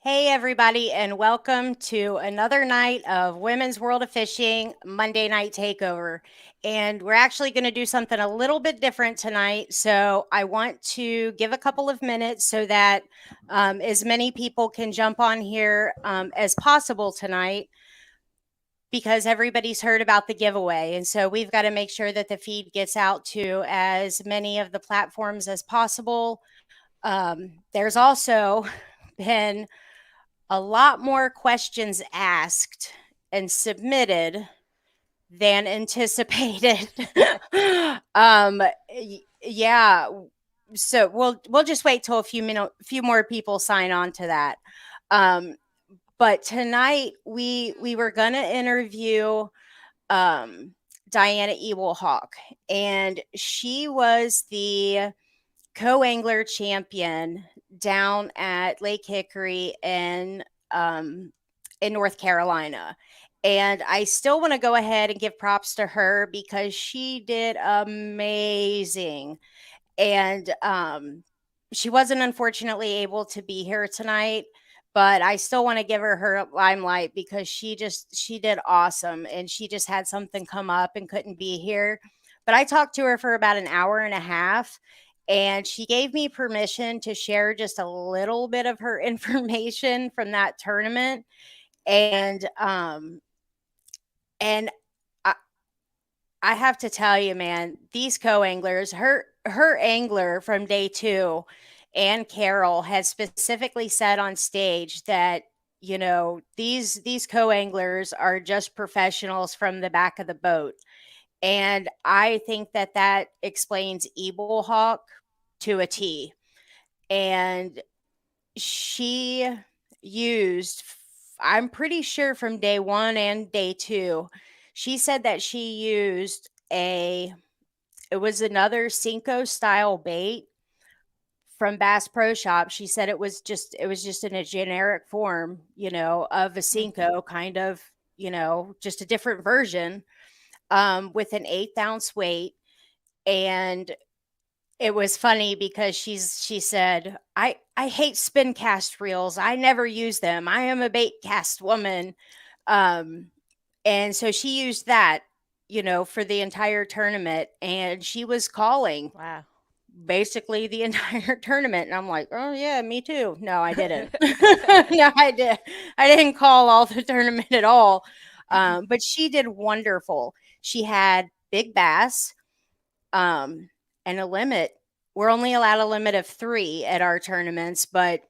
Hey, everybody, and welcome to another night of Women's World of Fishing Monday Night Takeover. And we're actually going to do something a little bit different tonight. So I want to give a couple of minutes so that as many people can jump on here as possible tonight because everybody's heard about the giveaway. And so we've got to make sure that the feed gets out to as many of the platforms as possible. There's also been a lot more questions asked and submitted than anticipated. Yeah. So we'll just wait till a few more people sign on to that. But tonight we were gonna interview Diana Ewellhawk, and she was the co-angler champion down at Lake Hickory in North Carolina. And I still want to go ahead and give props to her because she did amazing. And she wasn't unfortunately able to be here tonight, but I still want to give her limelight because she did awesome, and she just had something come up and couldn't be here. But I talked to her for about an hour and a half, and she gave me permission to share just a little bit of her information from that tournament. And I, I have to tell you, man, these co-anglers, her angler from day two, Ann Carroll, has specifically said on stage that these co-anglers are just professionals from the back of the boat. And I think that explains Eagle Hawk to a T. And she used, I'm pretty sure from day one and day two, she said that she used it was another Cinco style bait from Bass Pro Shop. She said it was just in a generic form, of a Cinco, kind of, just a different version, with an 1/8 ounce weight. And it was funny because she said, I hate spin cast reels. I never use them. I am a bait cast woman. And so she used that, for the entire tournament, and she was calling Wow. basically the entire tournament. And I'm like, oh yeah, me too. No, I didn't. No, I didn't call all the tournament at all. But she did wonderful. She had big bass, and a limit. We're only allowed a limit of 3 at our tournaments, but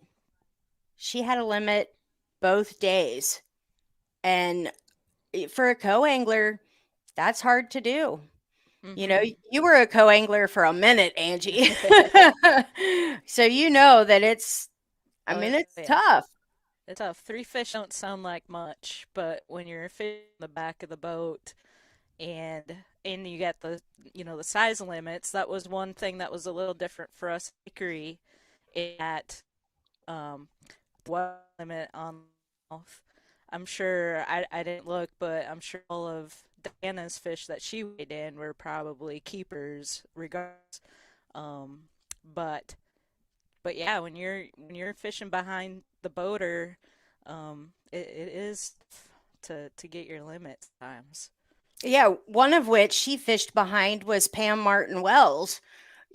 she had a limit both days. And for a co-angler, that's hard to do. Mhm. You were a co-angler for a minute, Angie. So you know that I Oh mean, it's yeah. tough. It's tough. 3 fish don't sound like much, but when you're fishing the back of the boat and you got the size limits, that was one thing that was a little different for us at Hickory at um what limit on mouth. I'm sure I didn't look, but I'm sure all of Diana's fish that she weighed in were probably keepers regardless. Um, but but yeah, when you're fishing behind the boater, it is to get your limit times. Yeah, one of which she fished behind was Pam Martin Wells,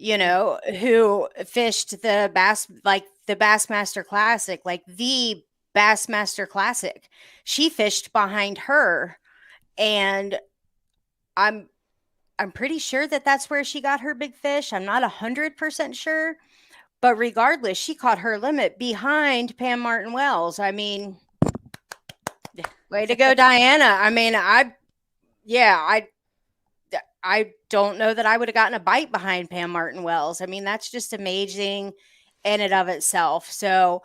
Mm. who fished the Bassmaster Classic, like the Bassmaster Classic. She fished behind her, and I'm I'm pretty sure that that's where she got her big fish. I'm not 100% sure, but regardless, she caught her limit behind Pam Martin Wells. I mean, way to go, Diana. I mean, yeah, I don't know that I would have gotten a bite behind Pam Martin Wells. I mean, that's just amazing in and of itself. So,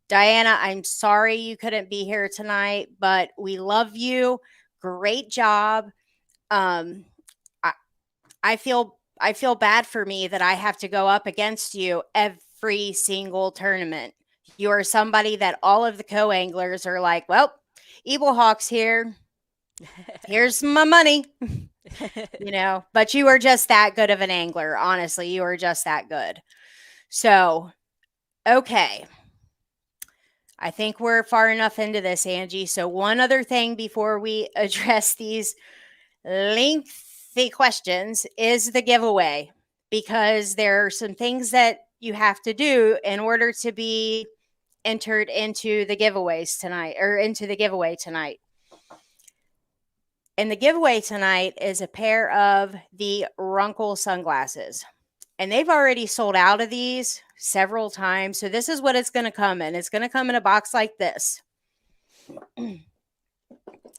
Diana, I'm sorry you couldn't be here tonight, but we love you. Great job. Um, I, I feel bad for me that I have to go up against you every single tournament. You are somebody that all of the co-anglers are like, well, Evil Hawk's here. Here's my money. But you are just that good of an angler. Honestly, you are just that good. So, okay. I think we're far enough into this, Angie. So, one other thing before we address these lengthy questions is the giveaway, because there are some things that you have to do in order to be entered into the giveaways tonight, or into the giveaway tonight. And the giveaway tonight is a pair of the Runkle sunglasses. And they've already sold out of these several times. So this is what it's going to come in. It's going to come in a box like this.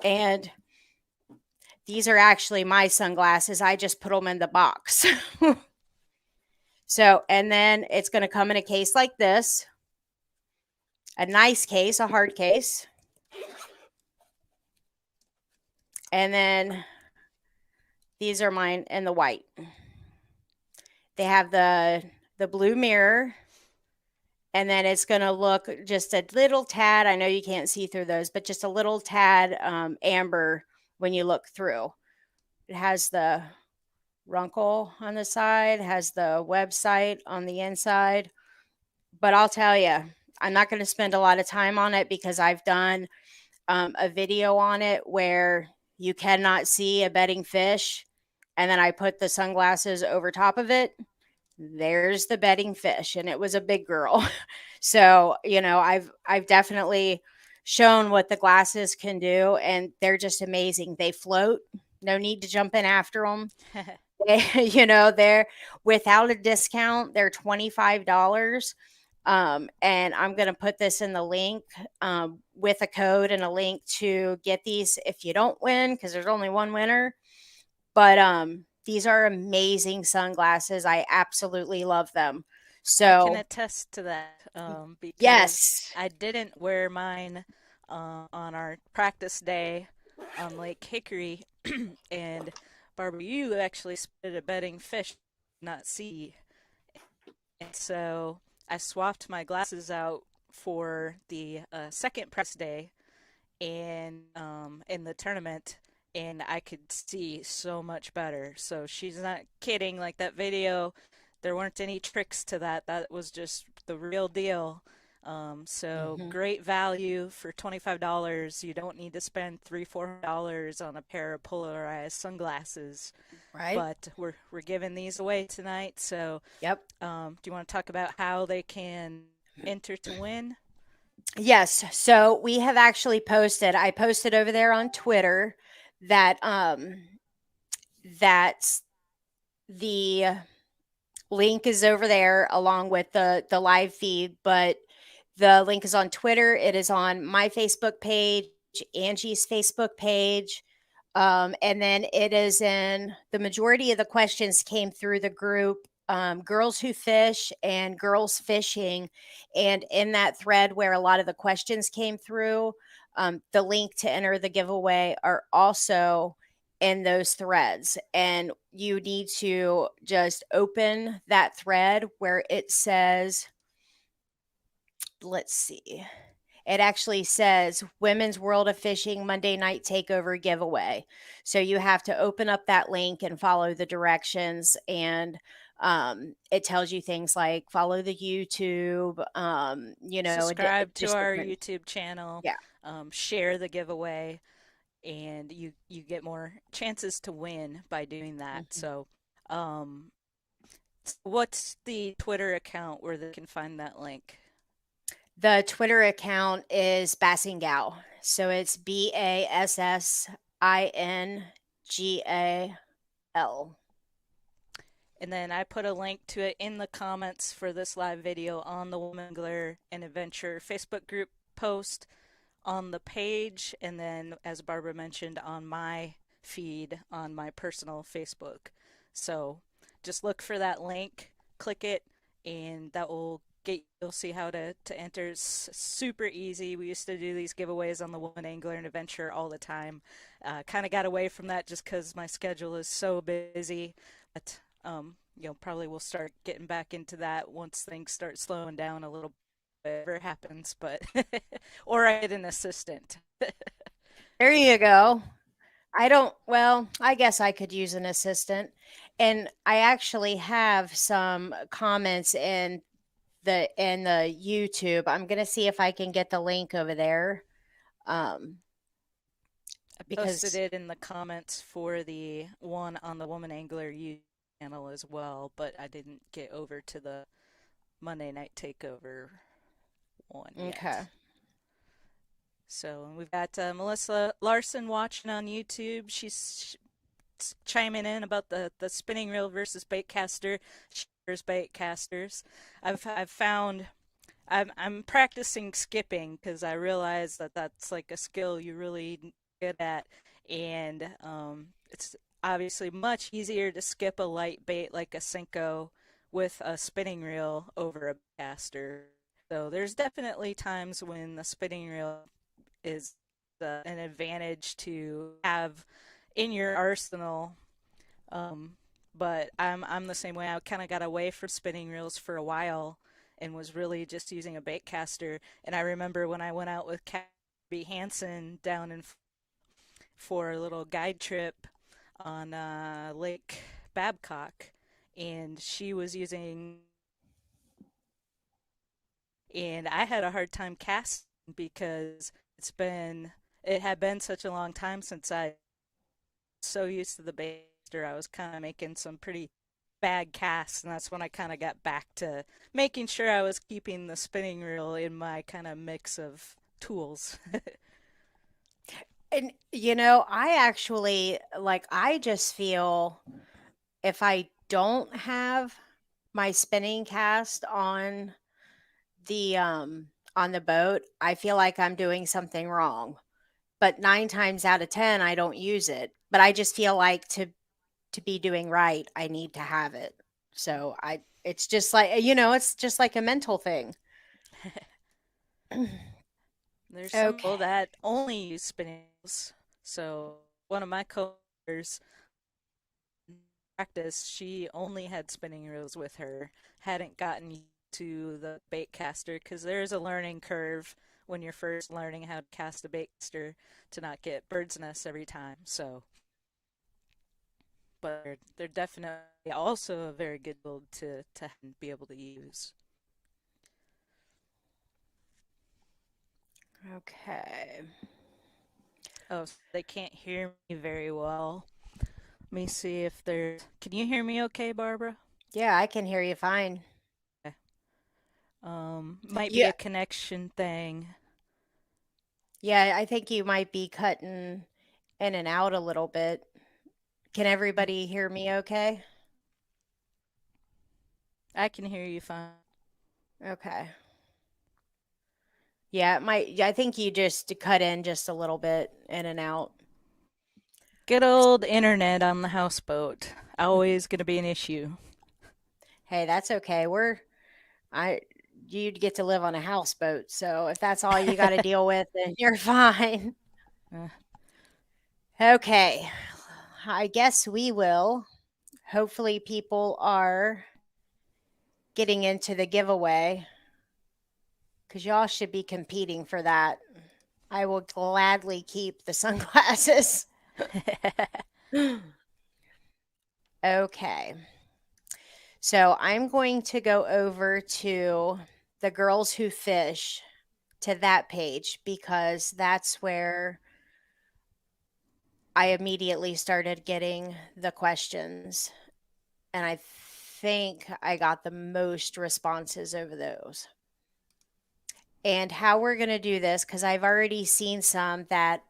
And these are actually my sunglasses. I just put them in the box. So, and then it's going to come in a case like this, a nice case, a hard case. And then these are mine in the white. They have the blue mirror, and then it's going to look just a little tad. I know you can't see through those, but just a little tad amber when you look through. It has the Runkle on the side, has the website on the inside. But I'll tell you, I'm not going to spend a lot of time on it because I've done a video on it where you cannot see a bedding fish. And then I put the sunglasses over top of it. There's the bedding fish, and it was a big girl. So, I've definitely shown what the glasses can do, and they're just amazing. They float. No need to jump in after them. They're without a discount, they're $25. And I'm going to put this in the link with a code and a link to get these if you don't win, because there's only one winner. But these are amazing sunglasses. I absolutely love them. I can So, attest to that because yes. I didn't wear mine on our practice day on Lake Hickory, and Barbara, you actually spotted a bedding fish, not see. And so I swapped my glasses out for the second press day and in the tournament, and I could see so much better. So she's not kidding. Like that video, there weren't any tricks to that. That was just the real deal. So Hmm. great value for $25. You don't need to spend $3, $4 on a pair of polarized sunglasses. Right? But we're giving these away tonight. So Yep. do you want to talk about how they can enter to win? Yes. So we have actually posted, I posted over there on Twitter that that the link is over there along with the live feed, but the link is on Twitter. It is on my Facebook page, Angie's Facebook page. And then it is in the majority of the questions came through the group, Girls Who Fish and Girls Fishing. And in that thread where a lot of the questions came through, the link to enter the giveaway are also in those threads. And you need to just open that thread where it says, let's see, it actually says Women's World of Fishing Monday Night Takeover Giveaway. So you have to open up that link and follow the directions. And it tells you things like follow the YouTube, Subscribe to just our different. YouTube channel, Yeah. share the giveaway, and you get more chances to win by doing that. Mhm. So, um, what's the Twitter account where they can find that link? The Twitter account is Bassingal. So it's Bassingal. And then I put a link to it in the comments for this live video on the Woman Angler and Adventure Facebook group post, on the page, and then, as Barbara mentioned, on my feed on my personal Facebook. So just look for that link, click it, and that will get you'll see how to enter. It's super easy. We used to do these giveaways on the Woman Angler and Adventure all the time. Kind of got away from that just because my schedule is so busy. But probably we'll start getting back into that once things start slowing down a little bit. Whatever happens, but or I get an assistant. There you go. Well, I guess I could use an assistant. And I actually have some comments in the YouTube. I'm gonna see if I can get the link over there. Um, I posted because it in the comments for the one on the Woman Angler YouTube channel as well, but I didn't get over to the Monday Night Takeover one okay. yet. So we've got Melissa Larson watching on YouTube. She's chiming in about the spinning reel versus bait caster. She's bait casters. I've found I'm practicing skipping because I realize that that's like a skill you really good at, and it's obviously much easier to skip a light bait like a Senko with a spinning reel over a caster. So there's definitely times when the spinning reel is an advantage to have in your arsenal. Um, but I'm the same way. I kind of got away from spinning reels for a while and was really just using a bait caster. And I remember when I went out with Cabby Hansen down in for a little guide trip on Lake Babcock, and she was using, and I had a hard time casting because it had been such a long time since I was so used to the baster. I was kind of making some pretty bad casts, and that's when I kind of got back to making sure I was keeping the spinning reel in my kind of mix of tools. And I actually I just feel if I don't have my spinning cast on the boat, I feel like I'm doing something wrong. But 9 times out of 10 I don't use it. But I just feel like to be doing right, I need to have it. So I it's just like it's just like a mental thing. There's some people Okay. that only use spinning reels. So one of my coworkers practice, she only had spinning reels with her, hadn't gotten used to the bait caster because there's a learning curve when you're first learning how to cast a bait caster to not get bird's nests every time. So, but they're definitely also a very good build to be able to use. Okay. Oh, so they can't hear me very well. Let me see if there's. Can you hear me okay, Barbara? Yeah, I can hear you fine. Okay. Might be Yeah. a connection thing. Yeah, I think you might be cutting in and out a little bit. Can everybody hear me okay? I can hear you fine. Okay. Yeah, I think you just cut in just a little bit in and out. Good old internet on the houseboat. Always going to be an issue. Hey, that's okay. I you get to live on a houseboat, so if that's all you got to deal with, then you're fine. Uh, Okay. I guess we will. Hopefully people are getting into the giveaway because y'all should be competing for that. I will gladly keep the sunglasses. Okay. So I'm going to go over to the Girls Who Fish to that page because that's where I immediately started getting the questions. And I think I got the most responses over those. And how we're going to do this, because I've already seen some that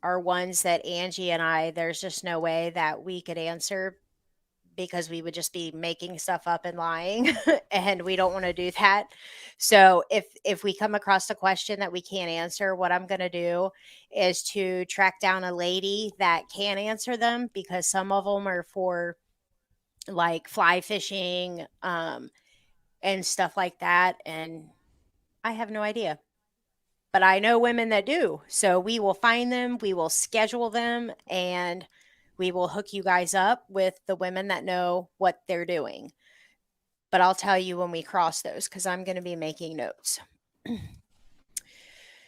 are ones that Angie and I, there's just no way that we could answer because we would just be making stuff up and lying and we don't want to do that. So if we come across a question that we can't answer, what I'm going to do is to track down a lady that can answer them because some of them are for like fly fishing and stuff like that, and I have no idea. But I know women that do. So we will find them, we will schedule them, and we will hook you guys up with the women that know what they're doing. But I'll tell you when we cross those because I'm going to be making notes.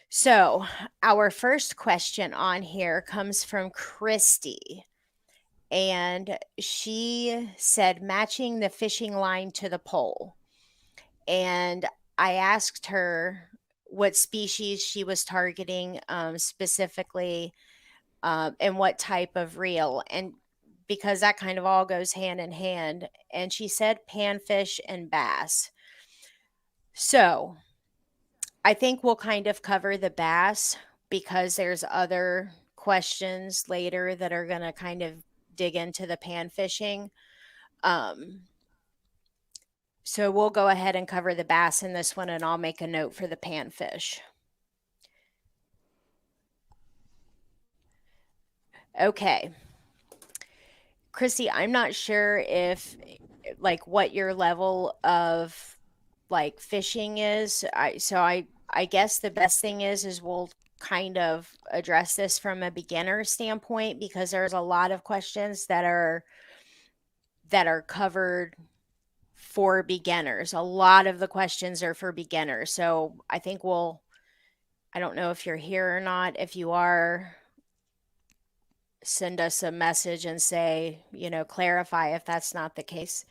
So, our first question on here comes from Christy. And she said, matching the fishing line to the pole. and I asked her what species she was targeting, specifically, and what type of reel, and because that kind of all goes hand in hand. And she said panfish and bass. So I think we'll kind of cover the bass because there's other questions later that are going to kind of dig into the pan fishing. Um, so we'll go ahead and cover the bass in this one, and I'll make a note for the panfish. Okay. Chrissy, I'm not sure if like what your level of like fishing is. I guess the best thing is we'll kind of address this from a beginner standpoint because there's a lot of questions that are covered for beginners. A lot of the questions are for beginners. So I think I don't know if you're here or not. If you are, send us a message and say, clarify if that's not the case.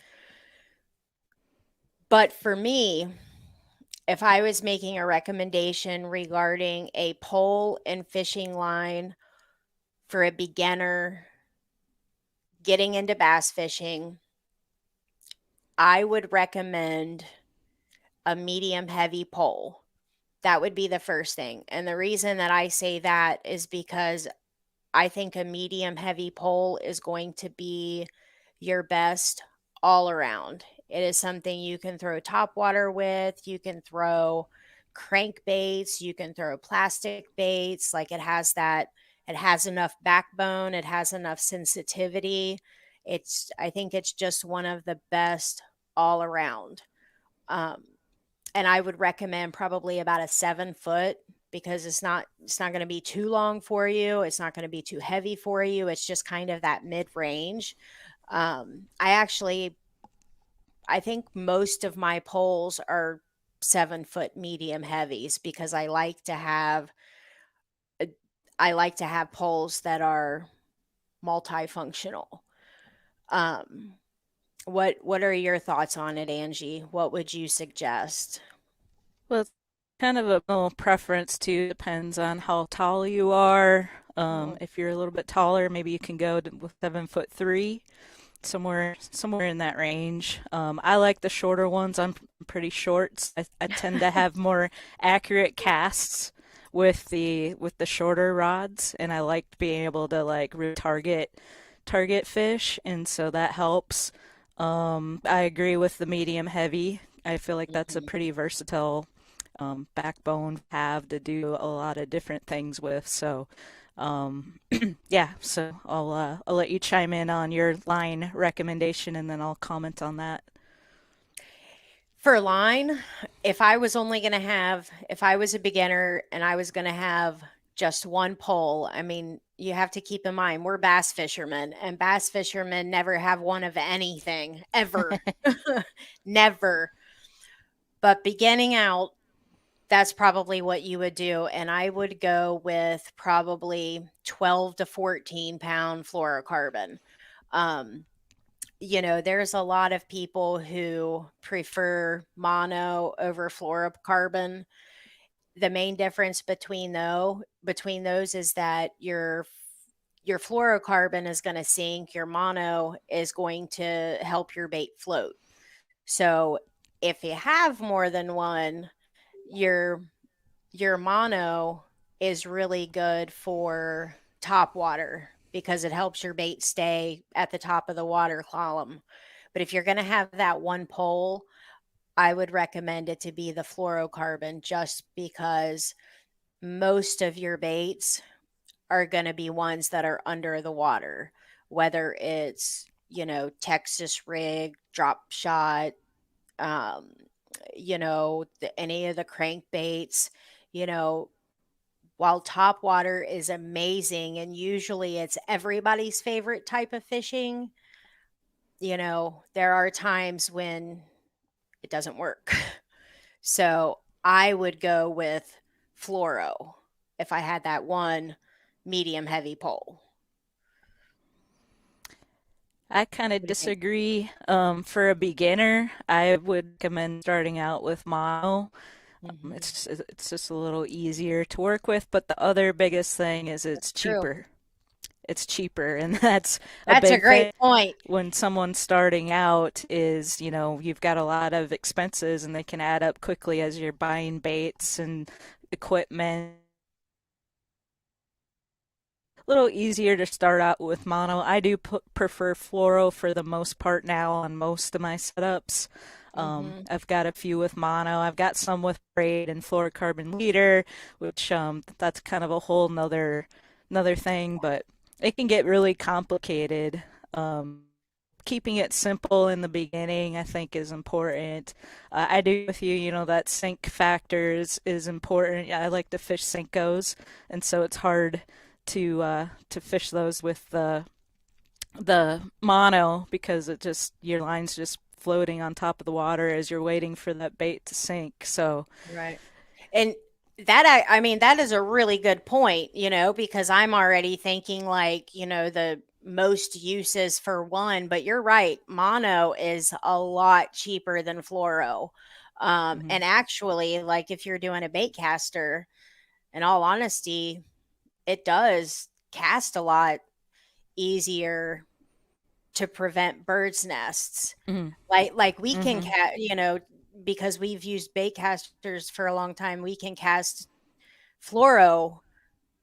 But for me, if I was making a recommendation regarding a pole and fishing line for a beginner getting into bass fishing, I would recommend a medium heavy pole. That would be the first thing. And the reason that I say that is because I think a medium heavy pole is going to be your best all around. It is something you can throw top water with, you can throw crankbaits, you can throw plastic baits. Like it has enough backbone, it has enough sensitivity. I think it's just one of the best all around. Um, and I would recommend probably about a 7 foot because it's not going to be too long for you. It's not going to be too heavy for you. It's just kind of that mid range. I think most of my poles are 7 foot medium heavies because I like to have poles that are multifunctional. Um, what are your thoughts on it, Angie? What would you suggest? Well, it's kind of a little preference too. Depends on how tall you are. Oh, If you're a little bit taller, maybe you can go with 7'3", somewhere in that range. I like the shorter ones. I'm pretty short. I tend to have more accurate casts with the shorter rods, and I like being able to like really target fish, and so that helps. I agree with the medium heavy. I feel like that's a mhm. pretty versatile backbone have to do a lot of different things with. So, yeah, so I'll let you chime in on your line recommendation and then I'll comment on that. For line, if I was a beginner and I was going to have just one pole, I mean, you have to keep in mind we're bass fishermen, and bass fishermen never have one of anything, ever. Never. But beginning out, that's probably what you would do. And I would go with probably 12 to 14 pound fluorocarbon. Um, there's a lot of people who prefer mono over fluorocarbon. The main difference between those is that your fluorocarbon is going to sink, your mono is going to help your bait float. So if you have more than one, your your mono is really good for top water because it helps your bait stay at the top of the water column. But if you're going to have that one pole, I would recommend it to be the fluorocarbon just because most of your baits are going to be ones that are under the water, whether it's, Texas rig, drop shot, um, any of the crankbaits, you know, while top water is amazing and usually it's everybody's favorite type of fishing, there are times when it doesn't work. So I would go with fluoro if I had that one medium heavy pole. I kind What of do you think? disagree. For a beginner, I would recommend starting out with mono. Hmm. It's just a little easier to work with, but the other biggest thing is That's true. it's cheaper, and that's a That's a big great thing point. when someone's starting out is, you've got a lot of expenses and they can add up quickly as you're buying baits and equipment. A little easier to start out with mono. I do prefer fluoro for the most part now on most of my setups. Hmm. I've got a few with mono. I've got some with braid and fluorocarbon leader, which that's kind of a whole another thing, but it can get really complicated. Um, Keeping it simple in the beginning, I think, is important. I do with you, that sink factor is important. Yeah, I like to fish Sinkos, and so it's hard to fish those with the mono because it just your line's just floating on top of the water as you're waiting for that bait to sink. So, Right. And that I mean that is a really good point, because I'm already thinking like, the most uses for one, but you're right. Mono is a lot cheaper than fluoro. mhm, And actually, like if you're doing a bait caster, in all honesty, it does cast a lot easier to prevent birds' nests. mhm, Like we can mhm. because we've used bait casters for a long time, we can cast fluoro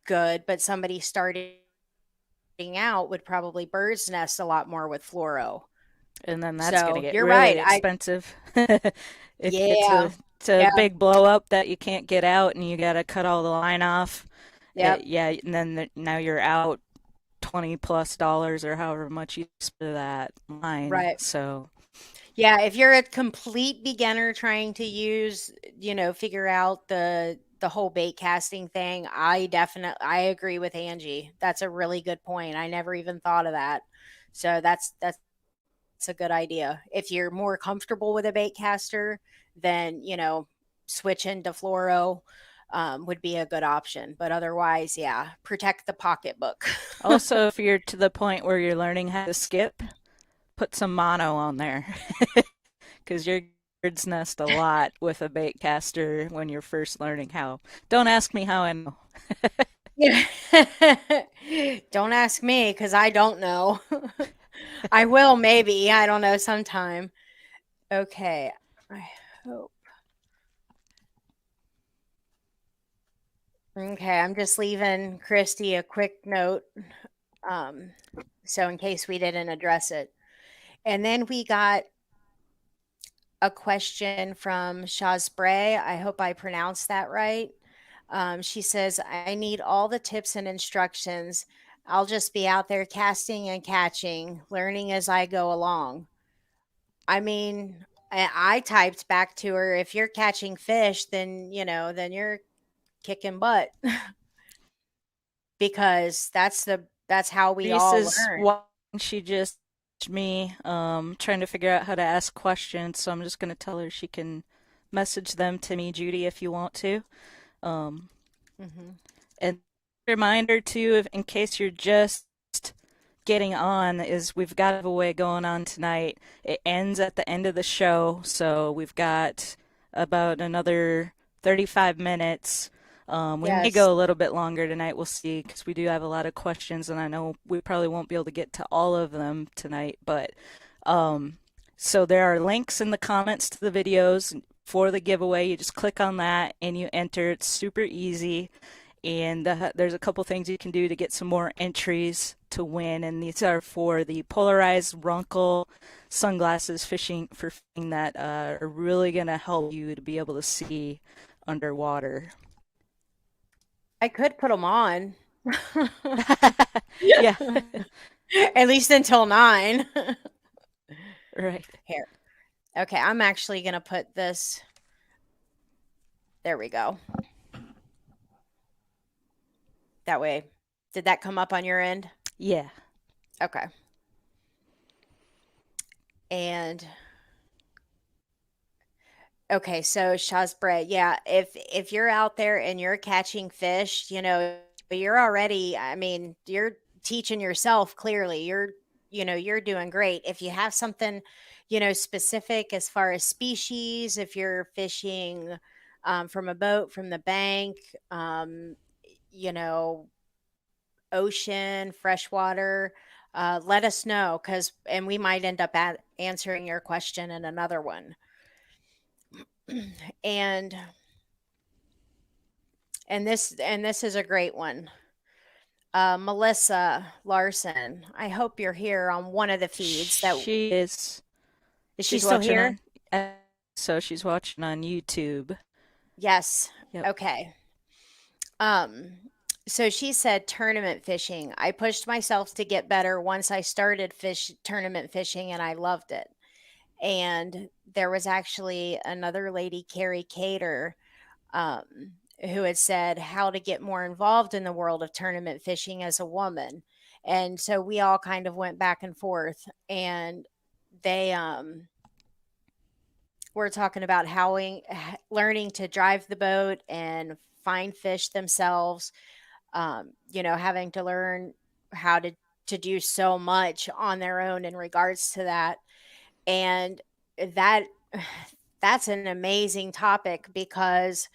good, but somebody starting out would probably bird's nest a lot more with fluoro. And then that's going to So get you're right. really expensive. If it's Yeah, a yeah, big blow up that you can't get out and you got to cut all the line off, yep, yeah, and then now you're out $20+ or however much you spend that line. right. So, Yeah, if you're a complete beginner trying to figure out the whole bait casting thing, I agree with Angie. That's a really good point. I never even thought of that. So that's a good idea. If you're more comfortable with a bait caster, then, switching to fluoro would be a good option. But otherwise, yeah, protect the pocketbook. also, if you're to the point where you're learning how to skip, put some mono on there because your bird's nest a lot with a bait caster when you're first learning how. Don't ask me how I know. Yeah. Don't ask me because I don't know. I will maybe. I don't know sometime. Okay. I hope. Okay. I'm just leaving Christy a quick note. Um, so in case we didn't address it. And then we got a question from Shazbray. I hope I pronounced that right. She says, I need all the tips and instructions. I'll just be out there casting and catching, learning as I go along. I mean, I typed back to her, if you're catching fish, then, then you're kicking butt because that's how we Reese all is learn. watching. She just messaged me, trying to figure out how to ask questions. So I'm just going to tell her she can message them to me, Judy, if you want to. Um, Hmm. and reminder too, if in case you're just getting on, is we've got a giveaway going on tonight. It ends at the end of the show, so we've got about another 35 minutes. We may Yes. go a little bit longer tonight. We'll see because we do have a lot of questions, and I know we probably won't be able to get to all of them tonight. But um, so there are links in the comments to the videos for the giveaway. You just click on that and you enter. It's super easy. And there's a couple things you can do to get some more entries to win. And these are for the polarized Runkle sunglasses for fishing that are really going to help you to be able to see underwater. I could put them on. Yeah, At least until 9. right. Here. Okay, I'm actually going to put this. There we go. That way. Did that come up on your end? Yeah. Okay. And okay, so Shazbray, yeah, if you're out there and you're catching fish, you're already, I mean, you're teaching yourself clearly. you're doing great. If you have something, specific as far as species, if you're fishing from a boat, from the bank, um, you know, ocean, freshwater, let us know, and we might end up answering your question in another one. and and this is a great one. Melissa Larson, I hope you're here on one of the feeds. That She is. is she She's still watching here? on. So she's watching on YouTube. Yes. Yep. Okay. Um, so she said tournament fishing. I pushed myself to get better once I started fish tournament fishing and I loved it. And there was actually another lady, Carrie Cater, um, who had said how to get more involved in the world of tournament fishing as a woman. And so we all kind of went back and forth, and they were talking about learning to drive the boat and find fish themselves, having to learn how to do so much on their own in regards to that. And that that's an amazing topic because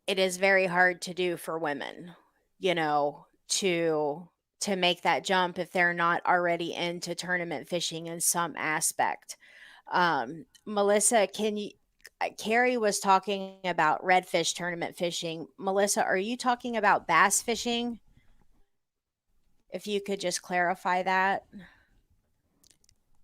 it is very hard to do for women, to make that jump if they're not already into tournament fishing in some aspect. Melissa, can you Carrie was talking about redfish tournament fishing. Melissa, are you talking about bass fishing? If you could just clarify that.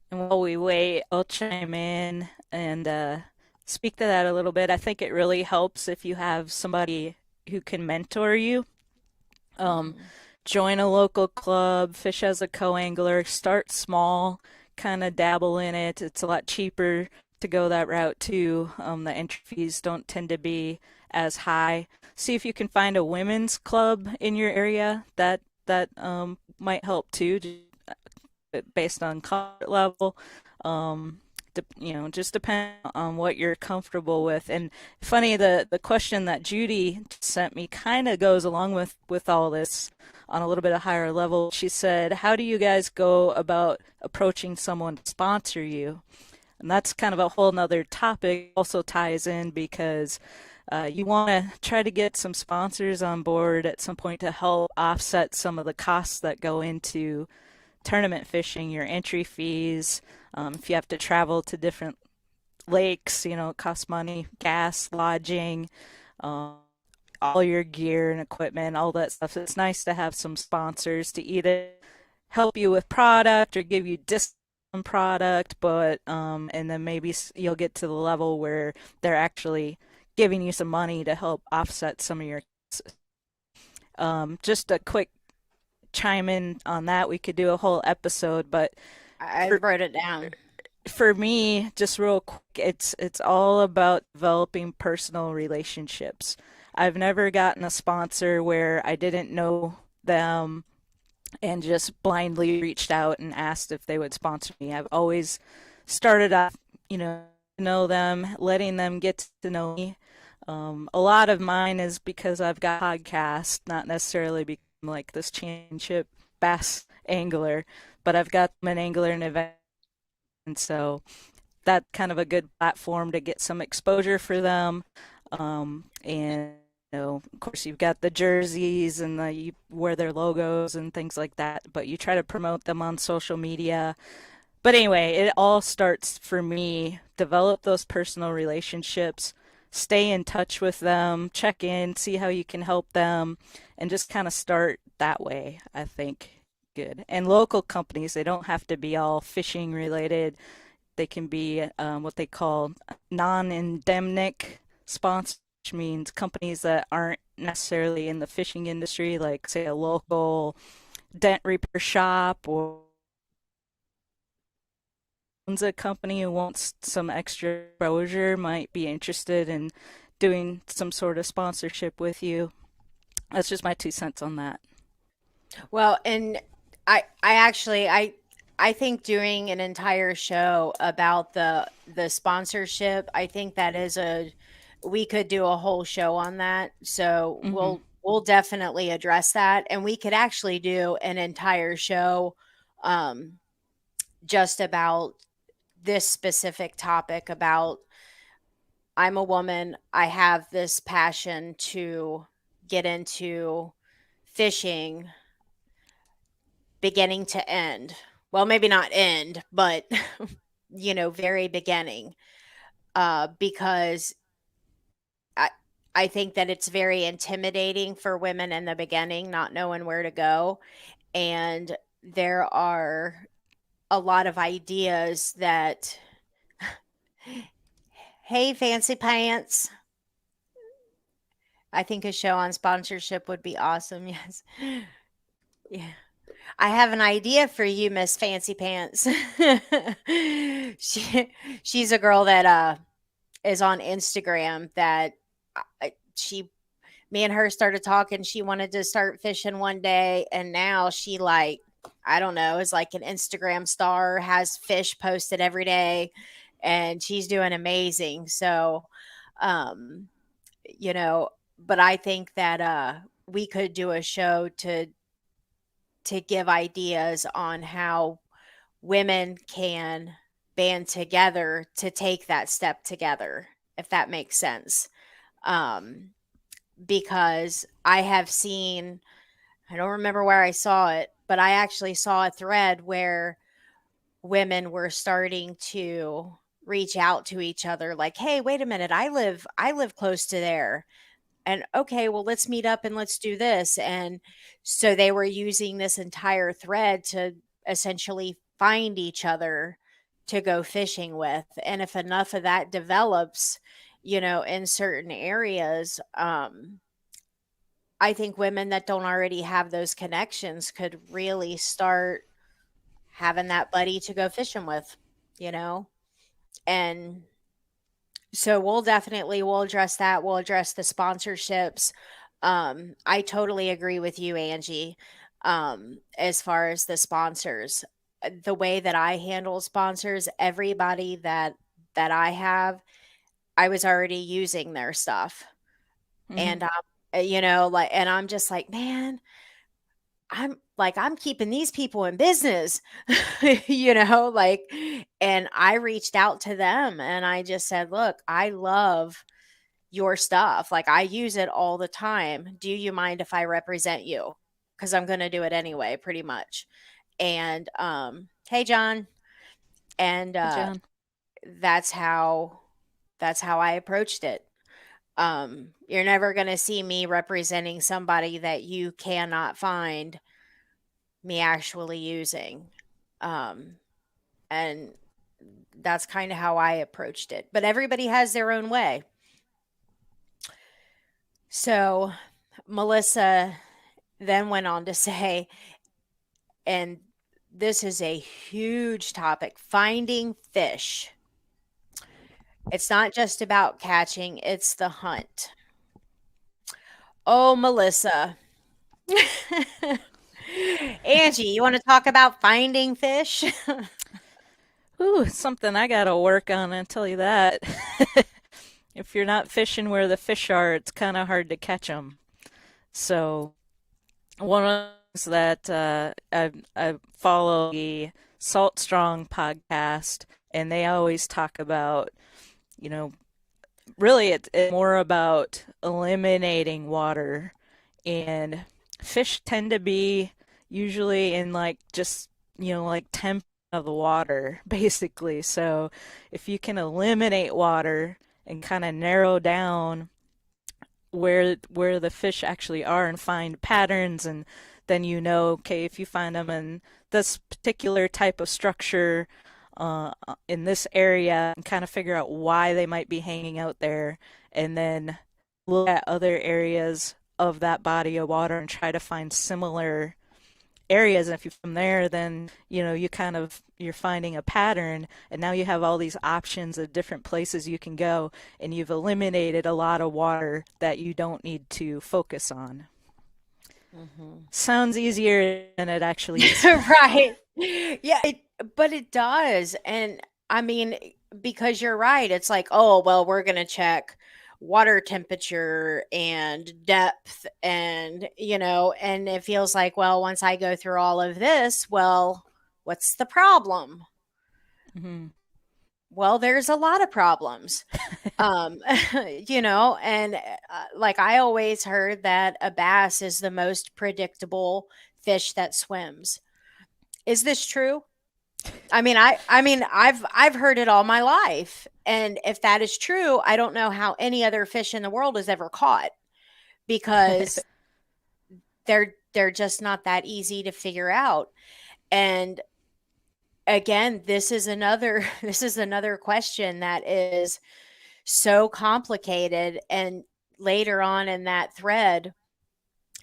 And while we wait, I'll chime in and speak to that a little bit. I think it really helps if you have somebody who can mentor you. Um, Mhm. Join a local club, fish as a co-angler, start small, kind of dabble in it. It's a lot cheaper to go that route too. The entry fees don't tend to be as high. See if you can find a women's club in your area. That might help too, based on comfort level. Um, just depend on what you're comfortable with. And funny, the question that Judy sent me kind of goes along with all this on a little bit of higher level. She said, "How do you guys go about approaching someone to sponsor you?" And that's kind of a whole nother topic. Also ties in because you want to try to get some sponsors on board at some point to help offset some of the costs that go into tournament fishing, your entry fees. If you have to travel to different lakes, it costs money, gas, lodging, um, all your gear and equipment, all that stuff. So it's nice to have some sponsors to either help you with product or give you discount on product, but and then maybe you'll get to the level where they're actually giving you some money to help offset some of your. Just a quick chime in on that. We could do a whole episode, but I for wrote it down. for me, just real quick, it's all about developing personal relationships. I've never gotten a sponsor where I didn't know them and just blindly reached out and asked if they would sponsor me. I've always started off, know them, letting them get to know me. A lot of mine is because I've got podcasts, not necessarily because I'm like this championship bass angler, but I've got an angler and event, and so that's kind of a good platform to get some exposure for them. And of course, you've got the jerseys and you wear their logos and things like that, but you try to promote them on social media. But anyway, it all starts for me, develop those personal relationships, stay in touch with them, check in, see how you can help them, and just kind of start that way, I think. Good. And local companies, they don't have to be all fishing related. They can be what they call non-endemic sponsors, which means companies that aren't necessarily in the fishing industry, like say a local dent repair shop or owns a company who wants some extra exposure might be interested in doing some sort of sponsorship with you. That's just my 2 cents on that. Well, and I think doing an entire show about the sponsorship, I think that is a we could do a whole show on that. So Hmm. we'll definitely address that, and we could actually do an entire show um, just about this specific topic about I'm a woman, I have this passion to get into fishing beginning to end. Well, maybe not end, but very beginning. Because I I think that it's very intimidating for women in the beginning, not knowing where to go. And there are a lot of ideas that, hey, fancy pants. I think a show on sponsorship would be awesome. Yes. Yeah. I have an idea for you, Miss Fancy Pants. she she's a girl that is on Instagram that she me and her started talking. She wanted to start fishing one day, and now she like I don't know, is like an Instagram star, has fish posted every day, and she's doing amazing. So, um, you know, but I think that we could do a show to give ideas on how women can band together to take that step together, if that makes sense. Um, because I have seen, I don't remember where I saw it, but I actually saw a thread where women were starting to reach out to each other like, "Hey, wait a minute. I live close to there." And okay, well, let's meet up and let's do this. And so they were using this entire thread to essentially find each other to go fishing with. And if enough of that develops, in certain areas, I think women that don't already have those connections could really start having that buddy to go fishing with, you know? And so we'll address that. We'll address the sponsorships. I totally agree with you, Angie. As far as the sponsors, the way that I handle sponsors, everybody that I have, I was already using their stuff. Mm-hmm. And like, and I'm just like, man, I'm keeping these people in business, like, and I reached out to them and I just said, look, I love your stuff. Like, I use it all the time. Do you mind if I represent you? Because I'm going to do it anyway, pretty much. And hey, John. And Hey, John. that's how that's how I approached it. You're never going to see me representing somebody that you cannot find me actually using. Um, and that's kind of how I approached it. But everybody has their own way. So Melissa then went on to say, and this is a huge topic, finding fish. It's not just about catching, it's the hunt. Oh, Melissa. Angie, you want to talk about finding fish? Ooh, it's something I gotta work on, I'll tell you that. If you're not fishing where the fish are, it's kind of hard to catch them. So, one of the things that I follow the Salt Strong podcast, and they always talk about, you know, really it's more about eliminating water, and fish tend to be usually in like just, like 10% of the water, basically. So if you can eliminate water and kind of narrow down where the fish actually are and find patterns, and then okay, if you find them in this particular type of structure in this area, and kind of figure out why they might be hanging out there, and then look at other areas of that body of water and try to find similar areas. And if you from there, then you're finding a pattern, and now you have all these options of different places you can go, and you've eliminated a lot of water that you don't need to focus on. Mhm. Sounds easier than it actually is. Right. Yeah, but it does. And I mean, because you're right. It's like, oh, well, we're going to check water temperature and depth and it feels like, well, once I go through all of this, well, What's the problem? Hmm. Well, there's a lot of problems. Um, and like I always heard that a bass is the most predictable fish that swims. Is this true? I've heard it all my life. And if that is true, I don't know how any other fish in the world is ever caught because they're just not that easy to figure out. And again, this is another this is another question that is so complicated. And later on in that thread,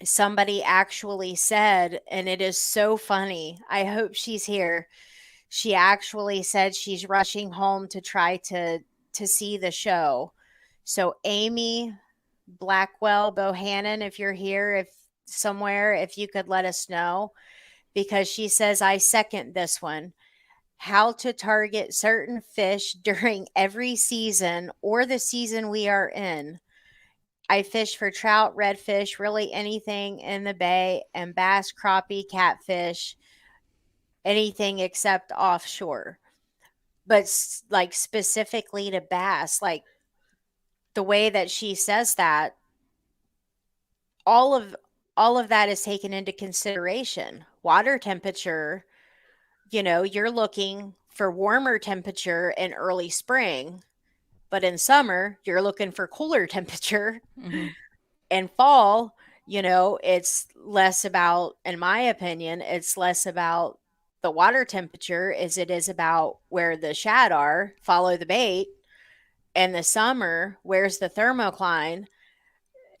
somebody actually said, and it is so funny. I hope she's here. She actually said she's rushing home to try to see the show. So Amy Blackwell Bohannon, if you're here, if somewhere, if you could let us know, because she says I second this one. How to target certain fish during every season or the season we are in. I fish for trout, redfish, really anything in the bay, and bass, crappie, catfish, anything except offshore. But like specifically to bass, like the way that she says that, all of all of that is taken into consideration. Water temperature, you're looking for warmer temperature in early spring, but in summer, you're looking for cooler temperature. Hmm. In fall, it's less about, in my opinion, it's less about the water temperature as it is about where the shad are, follow the bait. In the summer, where's the thermocline?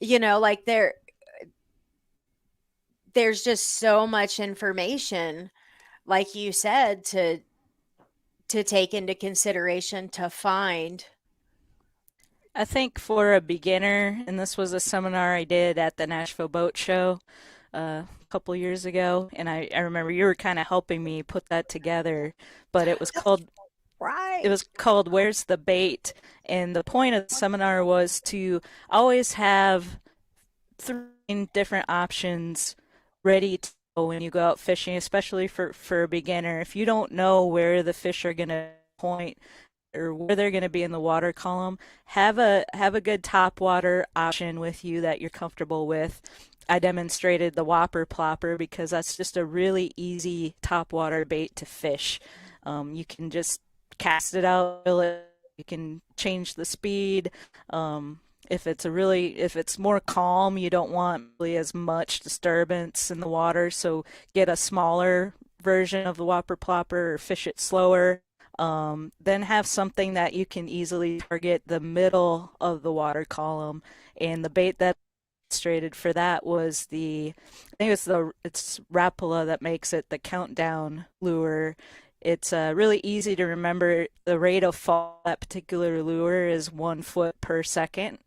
Like there's just so much information, like you said, to take into consideration to find. I think for a beginner, and this was a seminar I did at the Nashville Boat Show a couple years ago, and I remember you were kind of helping me put that together, but it Right. was called Where's the Bait? And the point of the seminar was to always have three different options ready to go when you go out fishing, especially for a beginner. If you don't know where the fish are going to point or where they're going to be in the water column, have a good top water option with you that you're comfortable with. I demonstrated the Whopper Plopper because that's just a really easy top water bait to fish. You can just cast it out, you can change the speed. If it's more calm, you don't want really as much disturbance in the water, so get a smaller version of the Whopper Plopper or fish it slower. Then have something that you can easily target the middle of the water column. And the bait that I demonstrated for that was I think it's Rapala that makes it, the countdown lure. It's really easy to remember. The rate of fall of that particular lure is 1 foot per second.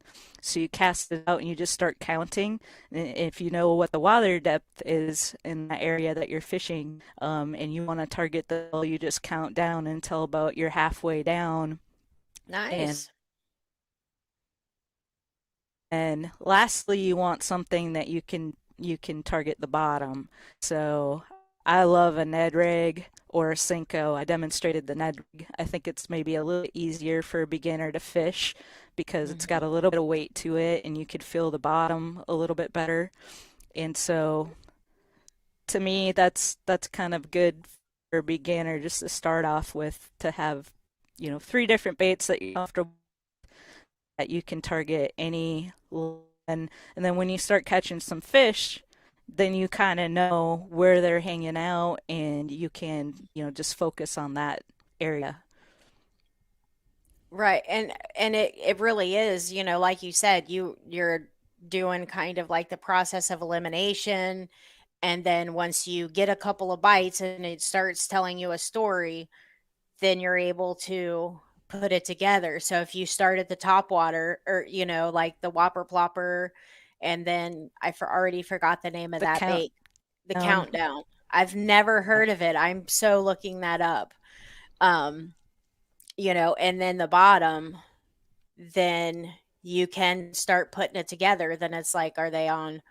So you cast it out and you just start counting. If you know what the water depth is in the area that you're fishing, and you want to target the hole, you just count down until about you're halfway down. And Nice. and lastly, you want something that you can target the bottom. So I love a Ned rig or a Senko. I demonstrated the Ned rig. I think it's maybe a little easier for a beginner to fish because it's got Mhm. a little bit of weight to it and you could feel the bottom a little bit better. And so to me, that's kind of good for a beginner just to start off with, to have, three different baits that you're comfortable, that you can target any line. And then when you start catching some fish, then you kind of know where they're hanging out and you can, just focus on that area. Right. And it really is, like you said, you're doing kind of like the process of elimination, and then once you get a couple of bites and it starts telling you a story, then you're able to put it together. So if you start at the top water, or like the Whopper Plopper, and then already forgot the name of The that countdown. bait, the countdown. I've never Yeah. heard of it. I'm so looking that up. Um, and then the bottom, then you can start putting it together. Then it's like, are they on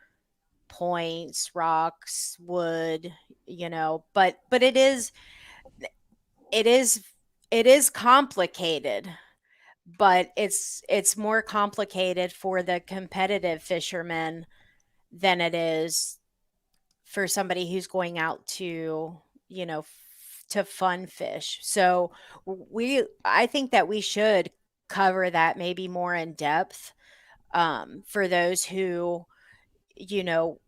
points, rocks, wood, but it is. it is it is complicated, but it's more complicated for the competitive fishermen than it is for somebody who's going out to, you know, to fun fish. So I think that we should cover that maybe more in depth, for those who, you know,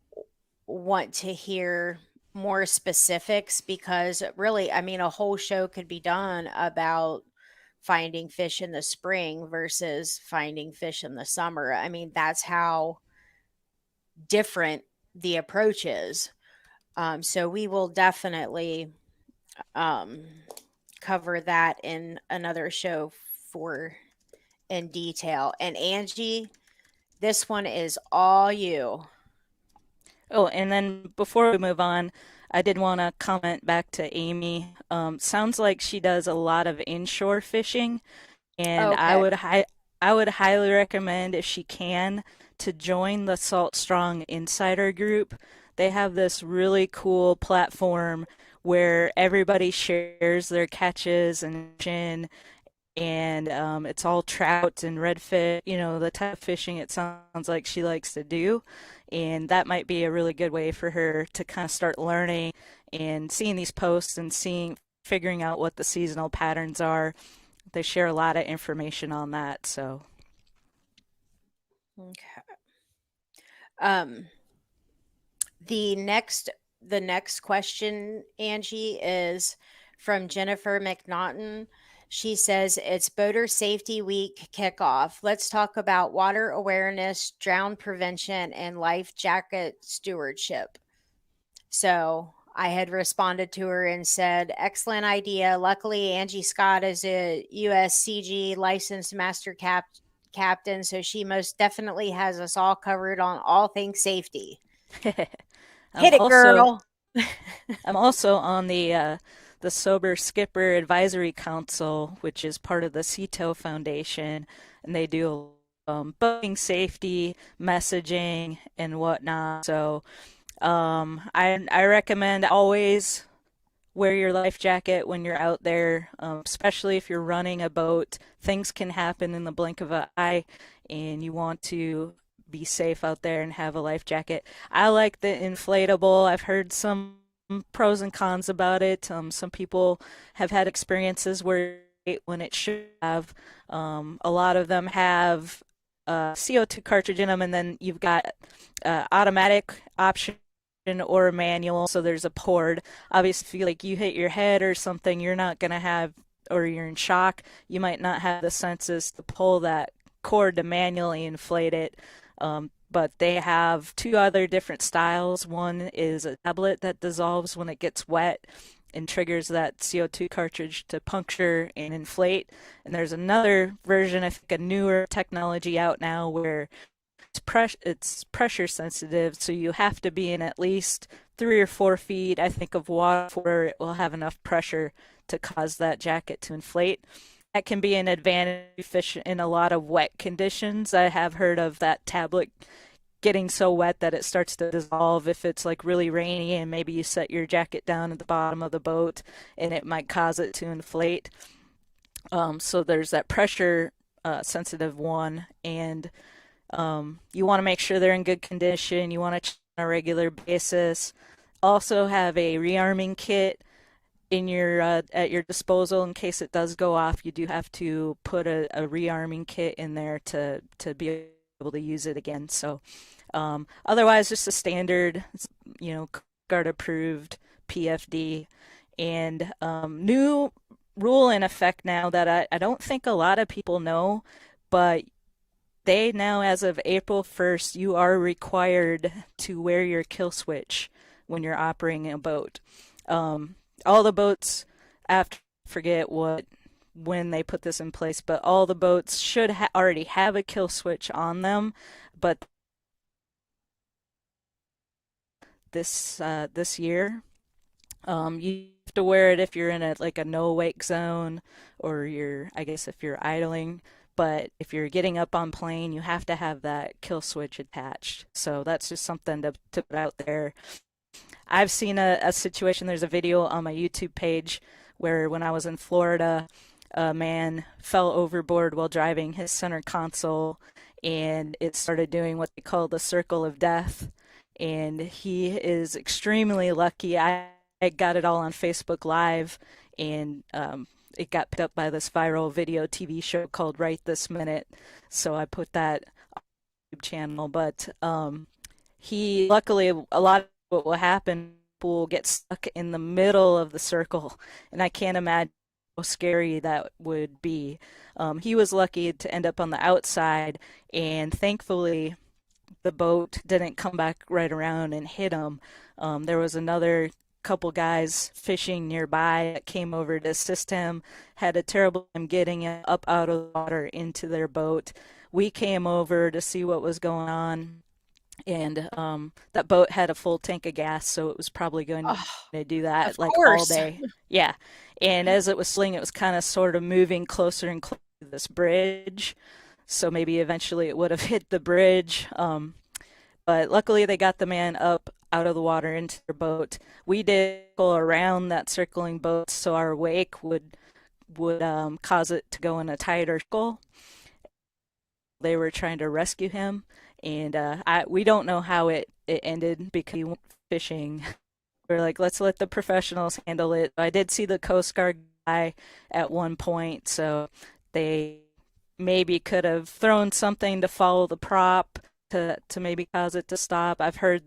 want to hear more specifics, because really, I mean, a whole show could be done about finding fish in the spring versus finding fish in the summer. I mean, that's how different the approach is. So we will definitely, um, cover that in another show for in detail. And Angie, this one is all you. Oh, and then before we move on, I did want to comment back to Amy. Sounds like she does a lot of inshore fishing, and Okay. I would highly recommend if she can to join the Salt Strong Insider group. They have this really cool platform where everybody shares their catches and it's all trout and redfish, you know, the type of fishing it sounds like she likes to do. And that might be a really good way for her to kind of start learning and seeing these posts and figuring out what the seasonal patterns are. They share a lot of information on that. So, Okay. Um, the next the next question, Angie, is from Jennifer McNaughton. She says it's Boater Safety Week kickoff. Let's talk about water awareness, drown prevention, and life jacket stewardship. So I had responded to her and said, excellent idea. Luckily, Angie Scott is a USCG licensed captain, so she most definitely has us all covered on all things safety. I'm Hit it, also girl. I'm also on the Sober Skipper Advisory Council, which is part of the CETO Foundation, and they do boating safety, messaging, and whatnot. So I recommend always wear your life jacket when you're out there, especially if you're running a boat. Things can happen in the blink of an eye, and you want to be safe out there and have a life jacket. I like the inflatable. I've heard some pros and cons about it. Some people have had experiences where when it should have, a lot of them have CO2 cartridge in them, and then you've got automatic option or manual, so there's a port. Obviously, if you hit your head or something, you're not gonna have, or you're in shock, you might not have the senses to pull that cord to manually inflate it. But they have two other different styles. One is a tablet that dissolves when it gets wet and triggers that CO2 cartridge to puncture and inflate. And there's another version, I think a newer technology out now where it's pressure sensitive, so you have to be in at least 3 or 4 feet, I think, of water where it will have enough pressure to cause that jacket to inflate. That can be an advantage fish in a lot of wet conditions. I have heard of that tablet getting so wet that it starts to dissolve if it's like really rainy and maybe you set your jacket down at the bottom of the boat and it might cause it to inflate. So there's that pressure sensitive one, and you want to make sure they're in good condition. You want to check on a regular basis. Also have a rearming kit in your at your disposal in case it does go off. You do have to put a rearming kit in there to be able to use it again. So otherwise, just a standard, you know, guard approved PFD. And new rule in effect now that I don't think a lot of people know, but they now, as of April 1st, you are required to wear your kill switch when you're operating a boat. All the boats, after forget what when they put this in place, but all the boats should already have a kill switch on them. But this year, you have to wear it if you're in a no wake zone, or I guess if you're idling. But if you're getting up on plane, you have to have that kill switch attached. So that's just something to put out there. I've seen a situation, there's a video on my YouTube page where when I was in Florida, a man fell overboard while driving his center console, and it started doing what they call the circle of death. And he is extremely lucky. I got it all on Facebook Live, and it got picked up by this viral video TV show called Right This Minute. So I put that on the YouTube channel. But he, luckily, a lot of what will happen, people will get stuck in the middle of the circle, and I can't imagine how scary that would be. He was lucky to end up on the outside, and thankfully, the boat didn't come back right around and hit him. There was another couple guys fishing nearby that came over to assist him, had a terrible time getting him up out of the water into their boat. We came over to see what was going on, and that boat had a full tank of gas, so it was probably going Oh, to do of that like all course. day. Yeah. And as it was slinging, it was kind of sort of moving closer and closer to this bridge. So maybe eventually it would have hit the bridge. But luckily they got the man up out of the water into their boat. We did go around that circling boat so our wake would cause it to go in a tighter circle. They were trying to rescue him, and we don't know how it ended because we went fishing. We're like, let's let the professionals handle it. I did see the Coast Guard guy at one point, so they maybe could have thrown something to follow the prop to maybe cause it to stop. I've heard,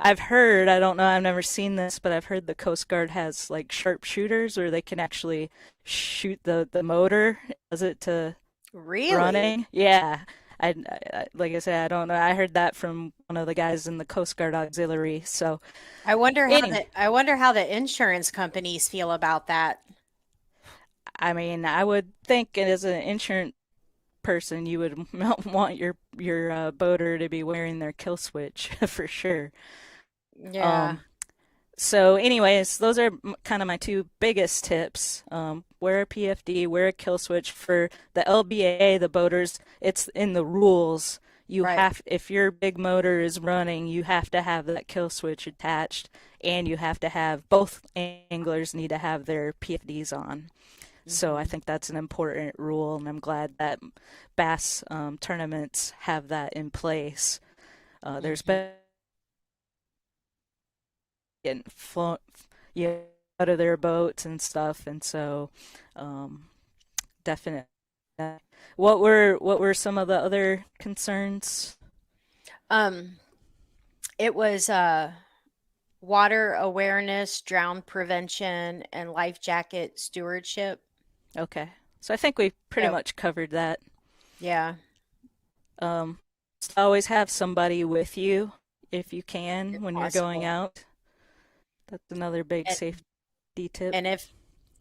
I don't know, I've never seen this, but I've heard the Coast Guard has like sharpshooters where they can actually shoot the motor as it to Really? running. Yeah. Like I said, I don't know. I heard that from one of the guys in the Coast Guard Auxiliary. So anyway, I wonder how the insurance companies feel about that. I mean, I would think as an insurance person, you would want your boater to be wearing their kill switch for sure. Yeah, Um, So, anyways, those are kind of my two biggest tips. Wear a PFD, wear a kill switch. For the LBA, the boaters, it's in the rules. You right. have, if your big motor is running, you have to have that kill switch attached, and you have to have both anglers need to have their PFDs on. So I Hmm. think that's an important rule, and I'm glad that bass tournaments have that in place. There's Hmm. been getting flown, you know, out of their boats and stuff, and so um, definitely. What were some of the other concerns? Um, it was water awareness, drown prevention, and life jacket stewardship. Okay, so I think we pretty So, much covered that. yeah, Um, just always have somebody with you if you if can when you're going possible. out. That's another big And safety tip.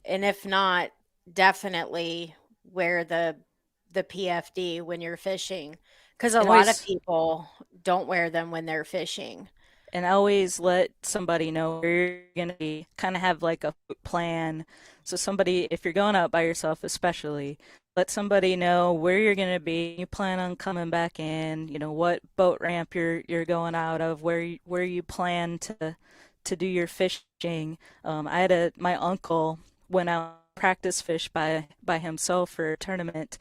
and if not, definitely wear the PFD when you're fishing, because a And lot of always people don't wear them when they're fishing. and always let somebody know where you're going to be. Kind of have like a plan. So somebody, if you're going out by yourself, especially, let somebody know where you're going to be. You plan on coming back in. You know what boat ramp you're going out of. Where you plan to do your fishing. I had my uncle went out practice fish by himself for a tournament,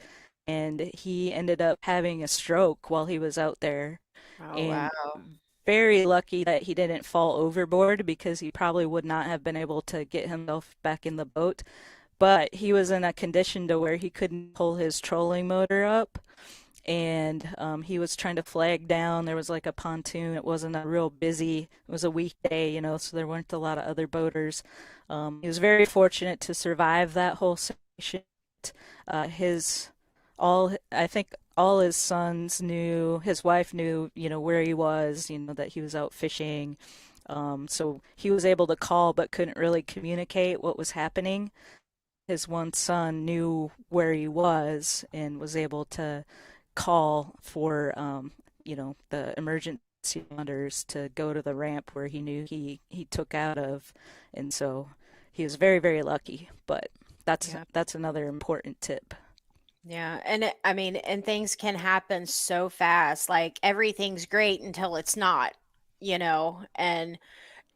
and he ended up having a stroke while he was out there, Oh, and wow. very lucky that he didn't fall overboard because he probably would not have been able to get himself back in the boat. But he was in a condition to where he couldn't pull his trolling motor up, and he was trying to flag down. There was like a pontoon. It wasn't a real busy. It was a weekday, so there weren't a lot of other boaters. He was very fortunate to survive that whole situation. His all I think all his sons knew, his wife knew, where he was, that he was out fishing. So he was able to call but couldn't really communicate what was happening. His one son knew where he was and was able to call for, the emergency responders to go to the ramp where he knew he took out of. And so he was very, very lucky. But that's Yeah. that's another important tip. Yeah. I mean, and things can happen so fast. Like everything's great until it's not.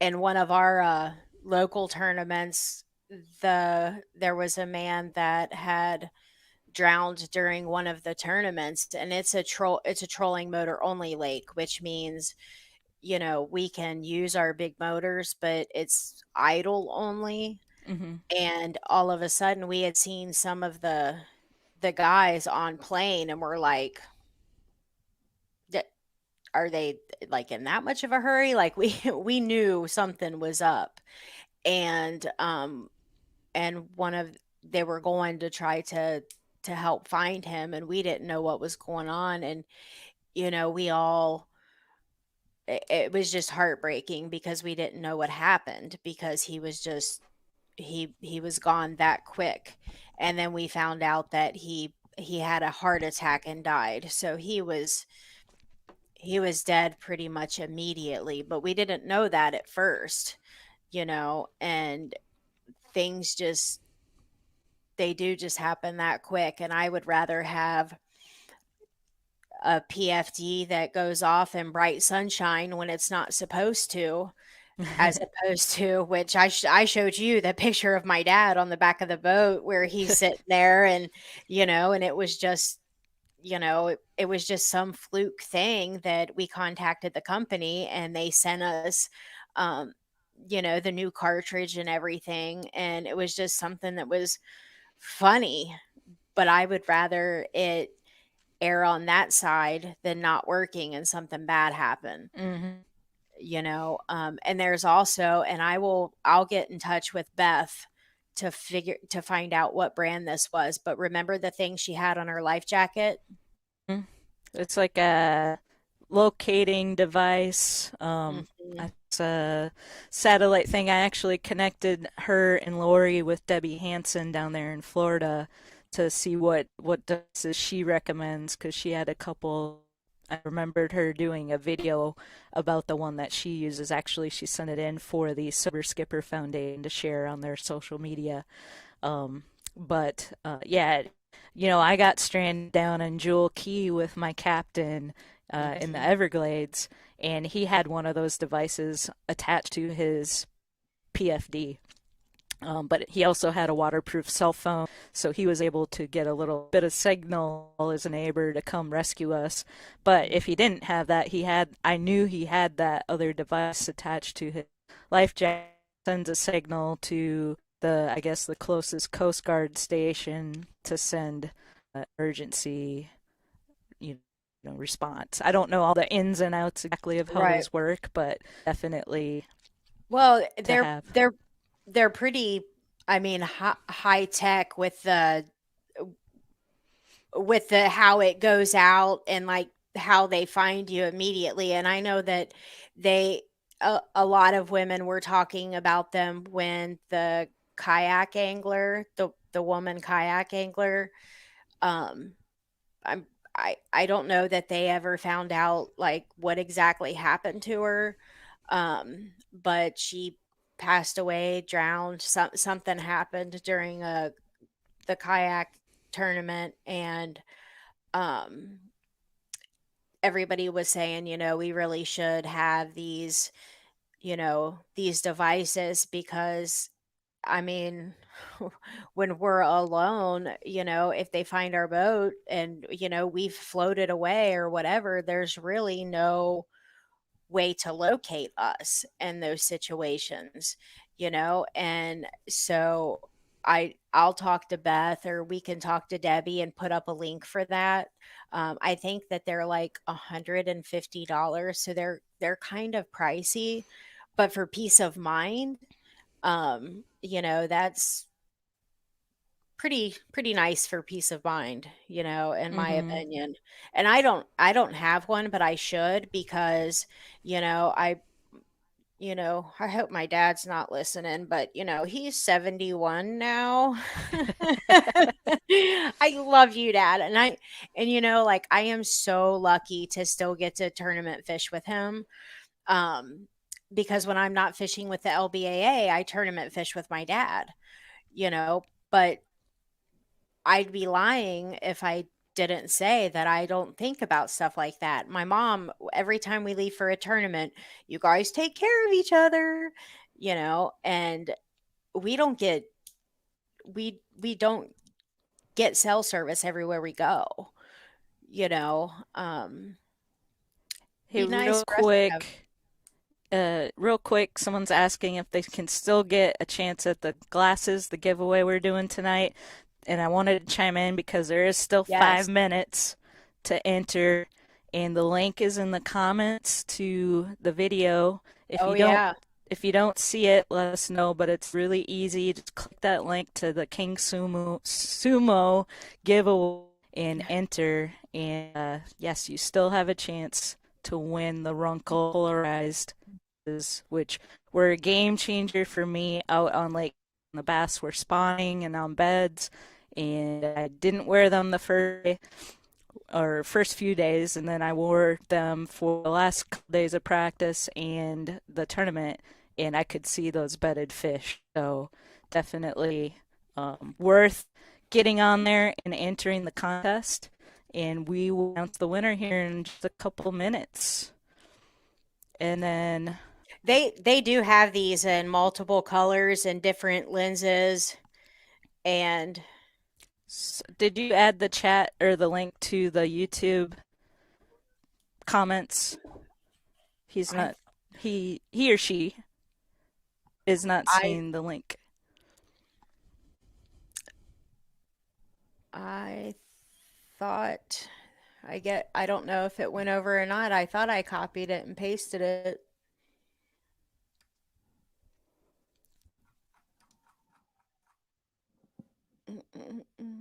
And one of our local tournaments, there was a man that had drowned during one of the tournaments, and it's a trolling motor only lake, which means, we can use our big motors, but it's idle only. Mm-hmm. And all of a sudden we had seen some of the guys on plane, and we're like, "D- are they like in that much of a hurry?" Like we knew something was up. And one of they were going to try to help find him, and we didn't know what was going on. And we all it was just heartbreaking because we didn't know what happened, because he was gone that quick. And then we found out that he had a heart attack and died. So he was dead pretty much immediately, but we didn't know that at first, and things just they do just happen that quick. And I would rather have a PFD that goes off in bright sunshine when it's not supposed to, as opposed to, which I showed you the picture of my dad on the back of the boat where he's sitting there. And and it was just, it was just some fluke thing that we contacted the company, and they sent us um the new cartridge and everything, and it was just something that was funny. But I would rather it err on that side than not working and something bad happen. Mm-hmm. And there's also, and I'll get in touch with Beth to find out what brand this was. But remember the thing she had on her life jacket? It's like a locating device. Hmm. It's a satellite thing. I actually connected her and Lori with Debbie Hansen down there in Florida to see what devices she recommends, because she had a couple. I remembered her doing a video about the one that she uses. Actually, she sent it in for the Sober Skipper Foundation to share on their social media. Um, but yeah, I got stranded down in Jewel Key with my captain in the Hmm. Everglades, and he had one of those devices attached to his PFD. But he also had a waterproof cell phone, so he was able to get a little bit of signal as a neighbor to come rescue us. But if he didn't have that, I knew he had that other device attached to his life jacket, sends a signal to I guess, the closest Coast Guard station to send urgency, you response. I don't know all the ins and outs exactly of how Right. those work, but definitely Well, to have. they're pretty, I mean, high tech with the how it goes out, and like how they find you immediately. And I know that they a lot of women were talking about them when the woman kayak angler, um I'm I don't know that they ever found out like what exactly happened to her. But she passed away, drowned, something happened during the kayak tournament. And um everybody was saying, we really should have these devices, because I mean, when we're alone, if they find our boat and, we've floated away or whatever, there's really no way to locate us in those situations, And so I'll talk to Beth, or we can talk to Debbie and put up a link for that. I think that they're like $150, so they're kind of pricey, but for peace of mind, that's pretty nice for peace of mind, in my Mm-hmm. opinion. And I don't have one, but I should, because, I hope my dad's not listening, but he's 71 now. I love you, Dad. And like, I am so lucky to still get to tournament fish with him. Um, because when I'm not fishing with the LBAA, I tournament fish with my dad, but I'd be lying if I didn't say that I don't think about stuff like that. My mom, every time we leave for a tournament, "You guys take care of each other," and we don't get we don't get cell service everywhere we go, you know. Hey, Be nice for us to have. real quick, someone's asking if they can still get a chance at the glasses, the giveaway we're doing tonight. And I wanted to chime in because there is still five Yes. minutes to enter, and the link is in the comments to the video. If Oh you don't yeah. if you don't see it, let us know, but it's really easy. Just click that link to the King Sumo giveaway and enter. And yes, you still have a chance to win the Runkle polarized, which were a game changer for me out on Lake. The bass were spawning and on beds, and I didn't wear them the first day, or first few days, and then I wore them for the last couple days of practice and the tournament, and I could see those bedded fish. So definitely worth getting on there and entering the contest. And we will announce the winner here in just a couple minutes. And then, They do have these in multiple colors and different lenses, and did you add the chat or the link to the YouTube comments? He's I not, he or she is not I seeing the link. I thought I don't know if it went over or not. I thought I copied it and pasted it.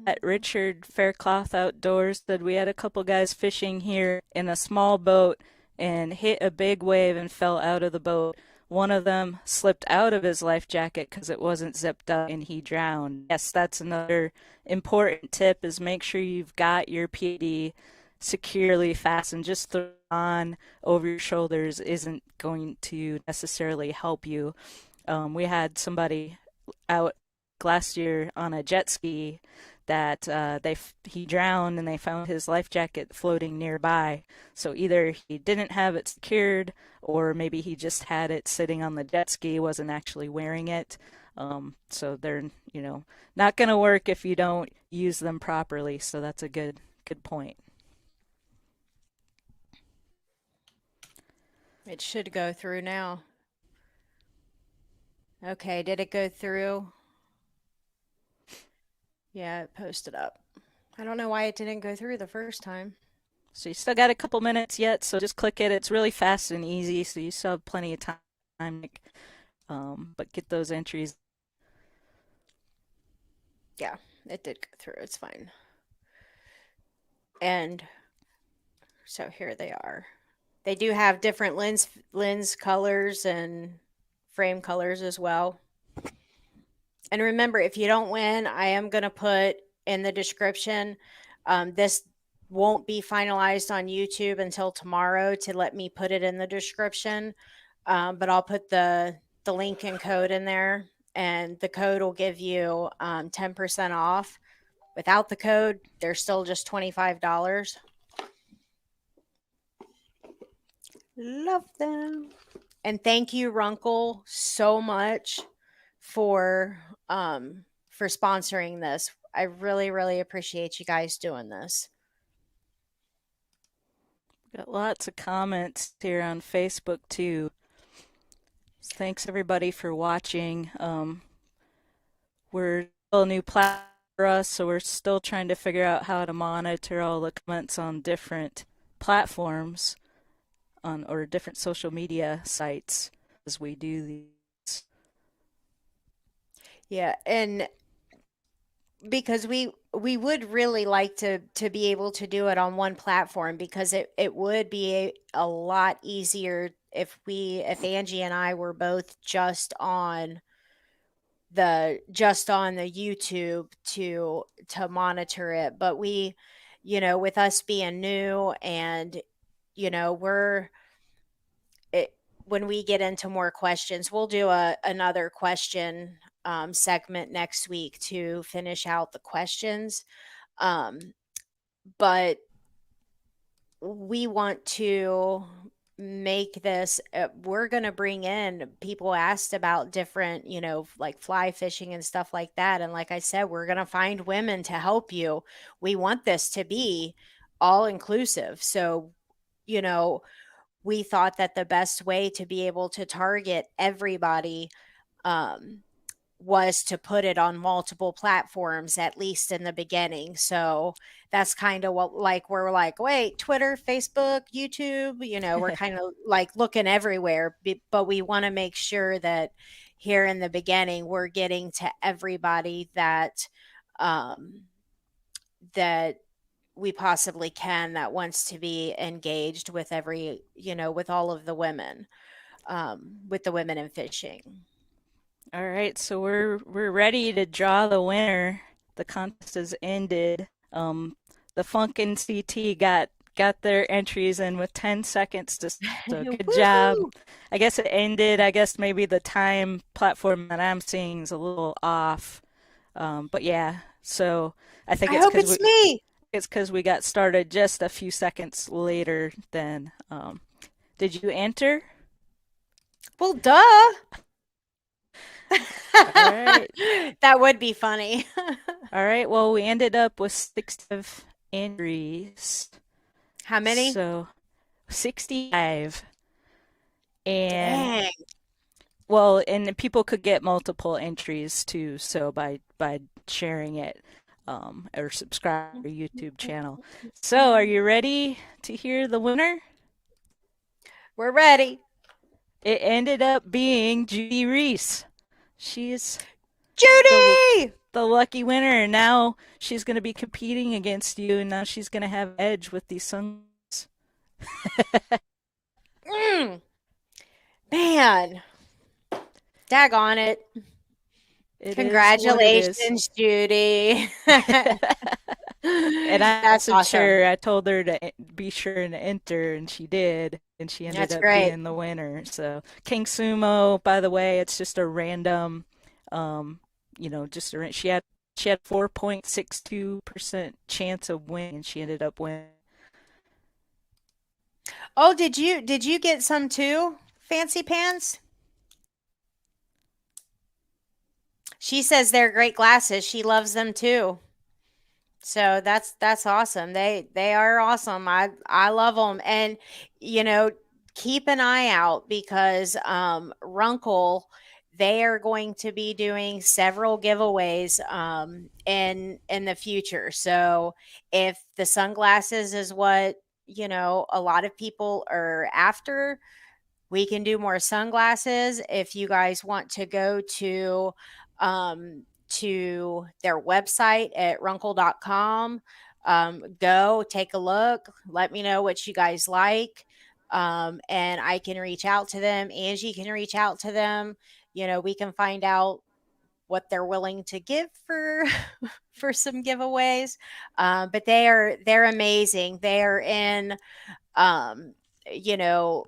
At Richard Faircloth Outdoors said we had a couple guys fishing here in a small boat and hit a big wave and fell out of the boat. One of them slipped out of his life jacket because it wasn't zipped up and he drowned. Yes, that's another important tip is make sure you've got your PAD securely fastened. Just throw it on over your shoulders isn't going to necessarily help you. We had somebody out last year on a jet ski that he drowned and they found his life jacket floating nearby. So either he didn't have it secured or maybe he just had it sitting on the jet ski, wasn't actually wearing it. So they're, not going to work if you don't use them properly. So that's a good point. It should go through now. Okay, did it go through? Yeah, it posted up. I don't know why it didn't go through the first time. So you still got a couple minutes yet, so just click it. It's really fast and easy, so you still have plenty of time. But get those entries. Yeah, it did go through. It's fine. And so here they are. They do have different lens colors and frame colors as well. And remember, if you don't win, I am going to put in the description. This won't be finalized on YouTube until tomorrow to let me put it in the description. But I'll put the link and code in there, and the code will give you 10% off. Without the code, they're still just $25. Love them. And thank you, Runkle, so much for sponsoring this. I really, really appreciate you guys doing this. Got lots of comments here on Facebook too. Thanks everybody for watching. We're still a new platform for us, so we're still trying to figure out how to monitor all the comments on different platforms on or different social media sites as we do these. Yeah, and because we would really like to be able to do it on one platform, because it would be a lot easier if Angie and I were both just on the YouTube to monitor it. But we, with us being new, and we're it, when we get into more questions, we'll do another question segment next week to finish out the questions. Um, but we want to make this, we're going to bring in people asked about different, like fly fishing and stuff like that. And like I said, we're going to find women to help you. We want this to be all inclusive. So, you know, we thought that the best way to be able to target everybody, um, was to put it on multiple platforms, at least in the beginning. So that's kind of what, like, we're like, wait, Twitter, Facebook, YouTube, we're kind of like looking everywhere, but we want to make sure that here in the beginning, we're getting to everybody um, that we possibly can, that wants to be engaged with with all of the women, with the women in fishing. All right, so we're ready to draw the winner. The contest has ended. The Funkin' CT got their entries in with 10 seconds to, so good job. Woohoo! I guess it ended. I guess maybe the time platform that I'm seeing is a little off. But yeah, so I think I hope it's me. it's because we got started just a few seconds later than. Did you enter? Well, duh. All right. That would be funny. All right. Well, we ended up with 65 entries. How many? So 65. And Dang. well, and people could get multiple entries too, so by sharing it or subscribe to our YouTube channel. So, are you ready to hear the winner? We're ready. It ended up being Judy Reese. She's the Judy! the lucky winner, and now she's going to be competing against you, and now she's going to have edge with these songs. Mm, man. Daggone it. It is what it is. Congratulations, Judy. And I That's messaged awesome. her. I told her to be sure to enter, and she did. And she ended That's up great. being the winner. So King Sumo, by the way, it's just a random, um, just she had 4.62% chance of winning, and she ended up winning. Oh, did you get some too? Fancy pants? She says they're great glasses. She loves them too. So that's awesome. They are awesome. I love them. And you know, keep an eye out because Runkle, they are going to be doing several giveaways in the future. So if the sunglasses is what, a lot of people are after, we can do more sunglasses. If you guys want to go to their website at runkle.com, go take a look, let me know what you guys like. And I can reach out to them. Angie can reach out to them. We can find out what they're willing to give for for some giveaways. But they're amazing. They are in um, you know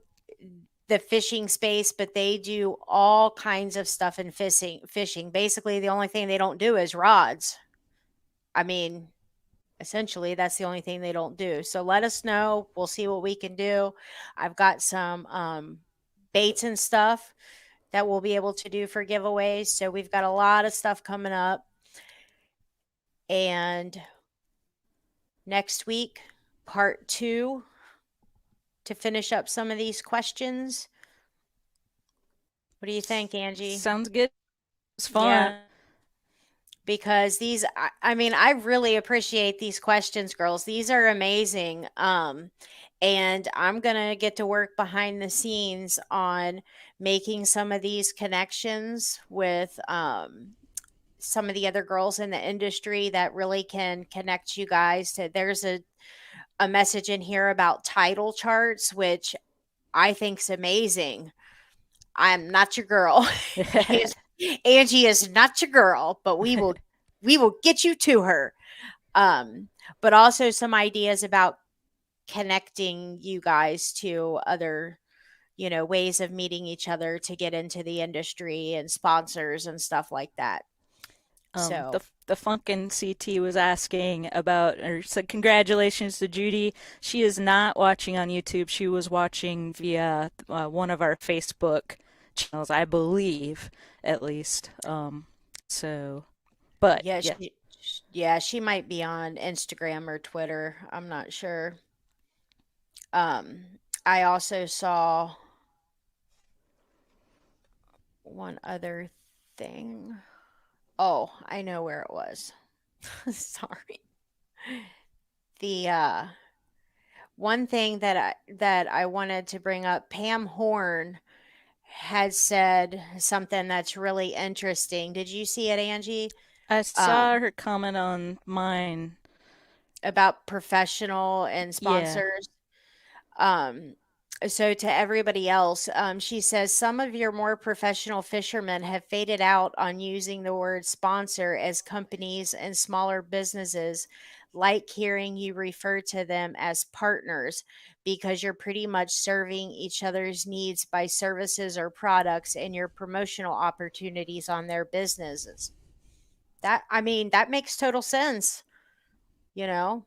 the fishing space, but they do all kinds of stuff in fishing. Basically, the only thing they don't do is rods. I mean, essentially that's the only thing they don't do. So let us know. We'll see what we can do. I've got some baits and stuff that we'll be able to do for giveaways. So we've got a lot of stuff coming up. And next week, part 2 to finish up some of these questions. What do you think, Angie? Sounds good. It's Yeah, fun. because I mean, I really appreciate these questions, girls. These are amazing. And I'm gonna get to work behind the scenes on making some of these connections with some of the other girls in the industry that really can connect you guys to. There's a message in here about title charts, which I think's amazing. I'm not your girl. Angie is not your girl, but we will get you to her. Um, but also some ideas about connecting you guys to other, ways of meeting each other to get into the industry and sponsors and stuff like that. The So the Funkin' CT was asking about, or said congratulations to Judy. She is not watching on YouTube. She was watching via one of our Facebook channels, I believe, at least. So, but Yeah, yeah, she might be on Instagram or Twitter. I'm not sure. I also saw one other thing. Oh, I know where it was. Sorry. The one thing that I wanted to bring up, Pam Horn had said something that's really interesting. Did you see it, Angie? I saw Um, her comment on mine. about professional and Yeah, sponsors. Um, so to everybody else, she says some of your more professional fishermen have faded out on using the word sponsor, as companies and smaller businesses like hearing you refer to them as partners, because you're pretty much serving each other's needs by services or products and your promotional opportunities on their businesses. That, I mean, that makes total sense, you know?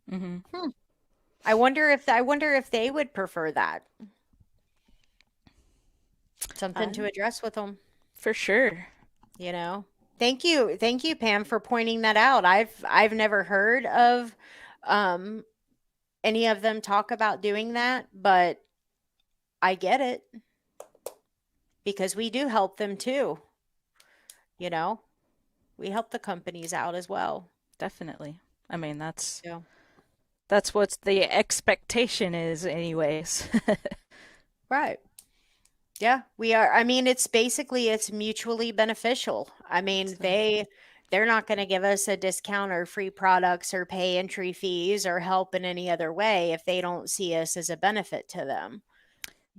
hmm Hmm. I wonder if they would prefer that. Something to address with them, for sure. you know. Thank you, Pam, for pointing that out. I've never heard of um any of them talk about doing that, but I get it because we do help them too, you know. We help the companies out as well. Definitely. I mean, So, that's what the expectation is, anyways. right. Yeah, we are. I mean, it's mutually beneficial. I mean, So, they're not going to give us a discount or free products or pay entry fees or help in any other way if they don't see us as a benefit to them,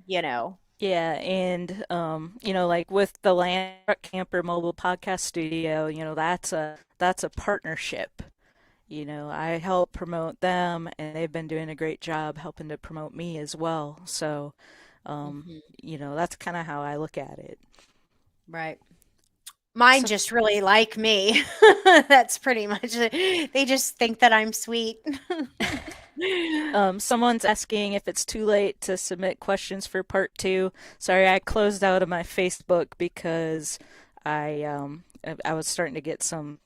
you know. yeah, and like with the Land Truck Camper Mobile Podcast Studio, that's a partnership. I help promote them, and they've been doing a great job helping to promote me as well. So, um, Hmm. that's kind of how I look at it. Right. Mine So, just really like me. That's pretty much it. They just think that I'm sweet. someone's asking if it's too late to submit questions for part two. Sorry, I closed out of my Facebook because I was starting to get some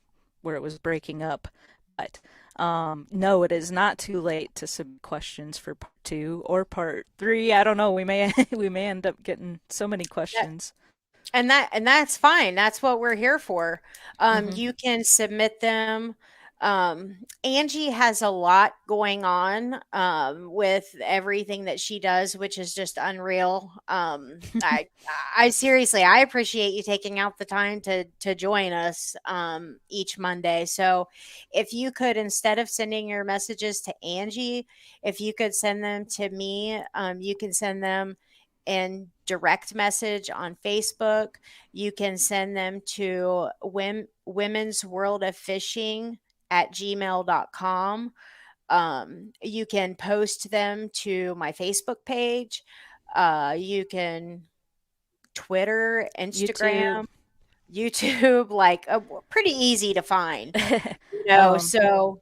where it was breaking up. But no, it is not too late to submit questions for part two or part three. I don't know. We may we may end up getting so many questions. And that's fine. That's what we're here for. Hmm You can submit them. Angie has a lot going on with everything that she does, which is just unreal. I seriously, I appreciate you taking out the time to join us each Monday. So, if you could, instead of sending your messages to Angie, if you could send them to me, you can send them in direct message on Facebook. You can send them to Women's World of Fishing at gmail.com. You can post them to my Facebook page. You can Twitter, YouTube. Instagram, YouTube, like pretty easy to find, um, so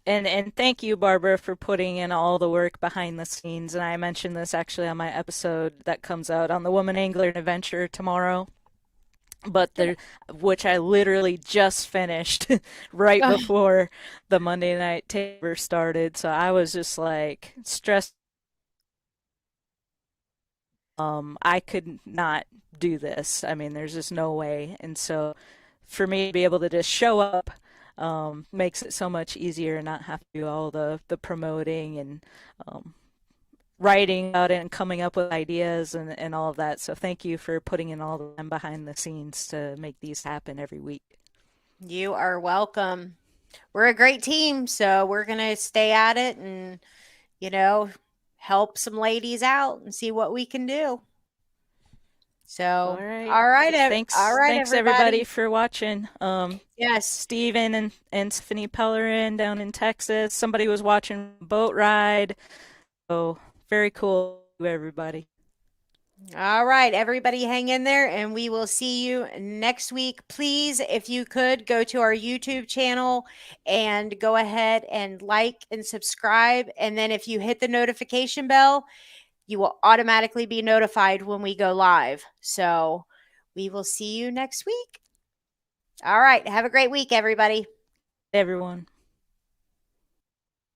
and thank you, Barbara, for putting in all the work behind the scenes. And I mentioned this actually on my episode that comes out on the Woman Angler Adventure tomorrow. But good. there, which I literally just finished right before the Monday night taper started. So I was just like stressed. I could not do this. I mean, there's just no way. And so for me to be able to just show up makes it so much easier and not have to do all the promoting and um, writing about it and coming up with ideas and all of that. So thank you for putting in all the time behind the scenes to make these happen every week. You are welcome. We're a great team, so we're going to stay at it and, you know, help some ladies out and see what we can do. All So, right. all right, Thanks everybody everybody. for watching. Yes, Steven and Stephanie Pellerin down in Texas. Somebody was watching boat ride. So very cool, everybody. All right, everybody hang in there and we will see you next week. Please, if you could, go to our YouTube channel and go ahead and like and subscribe. And then if you hit the notification bell, you will automatically be notified when we go live. So we will see you next week. All right, have a great week, everybody. Everyone.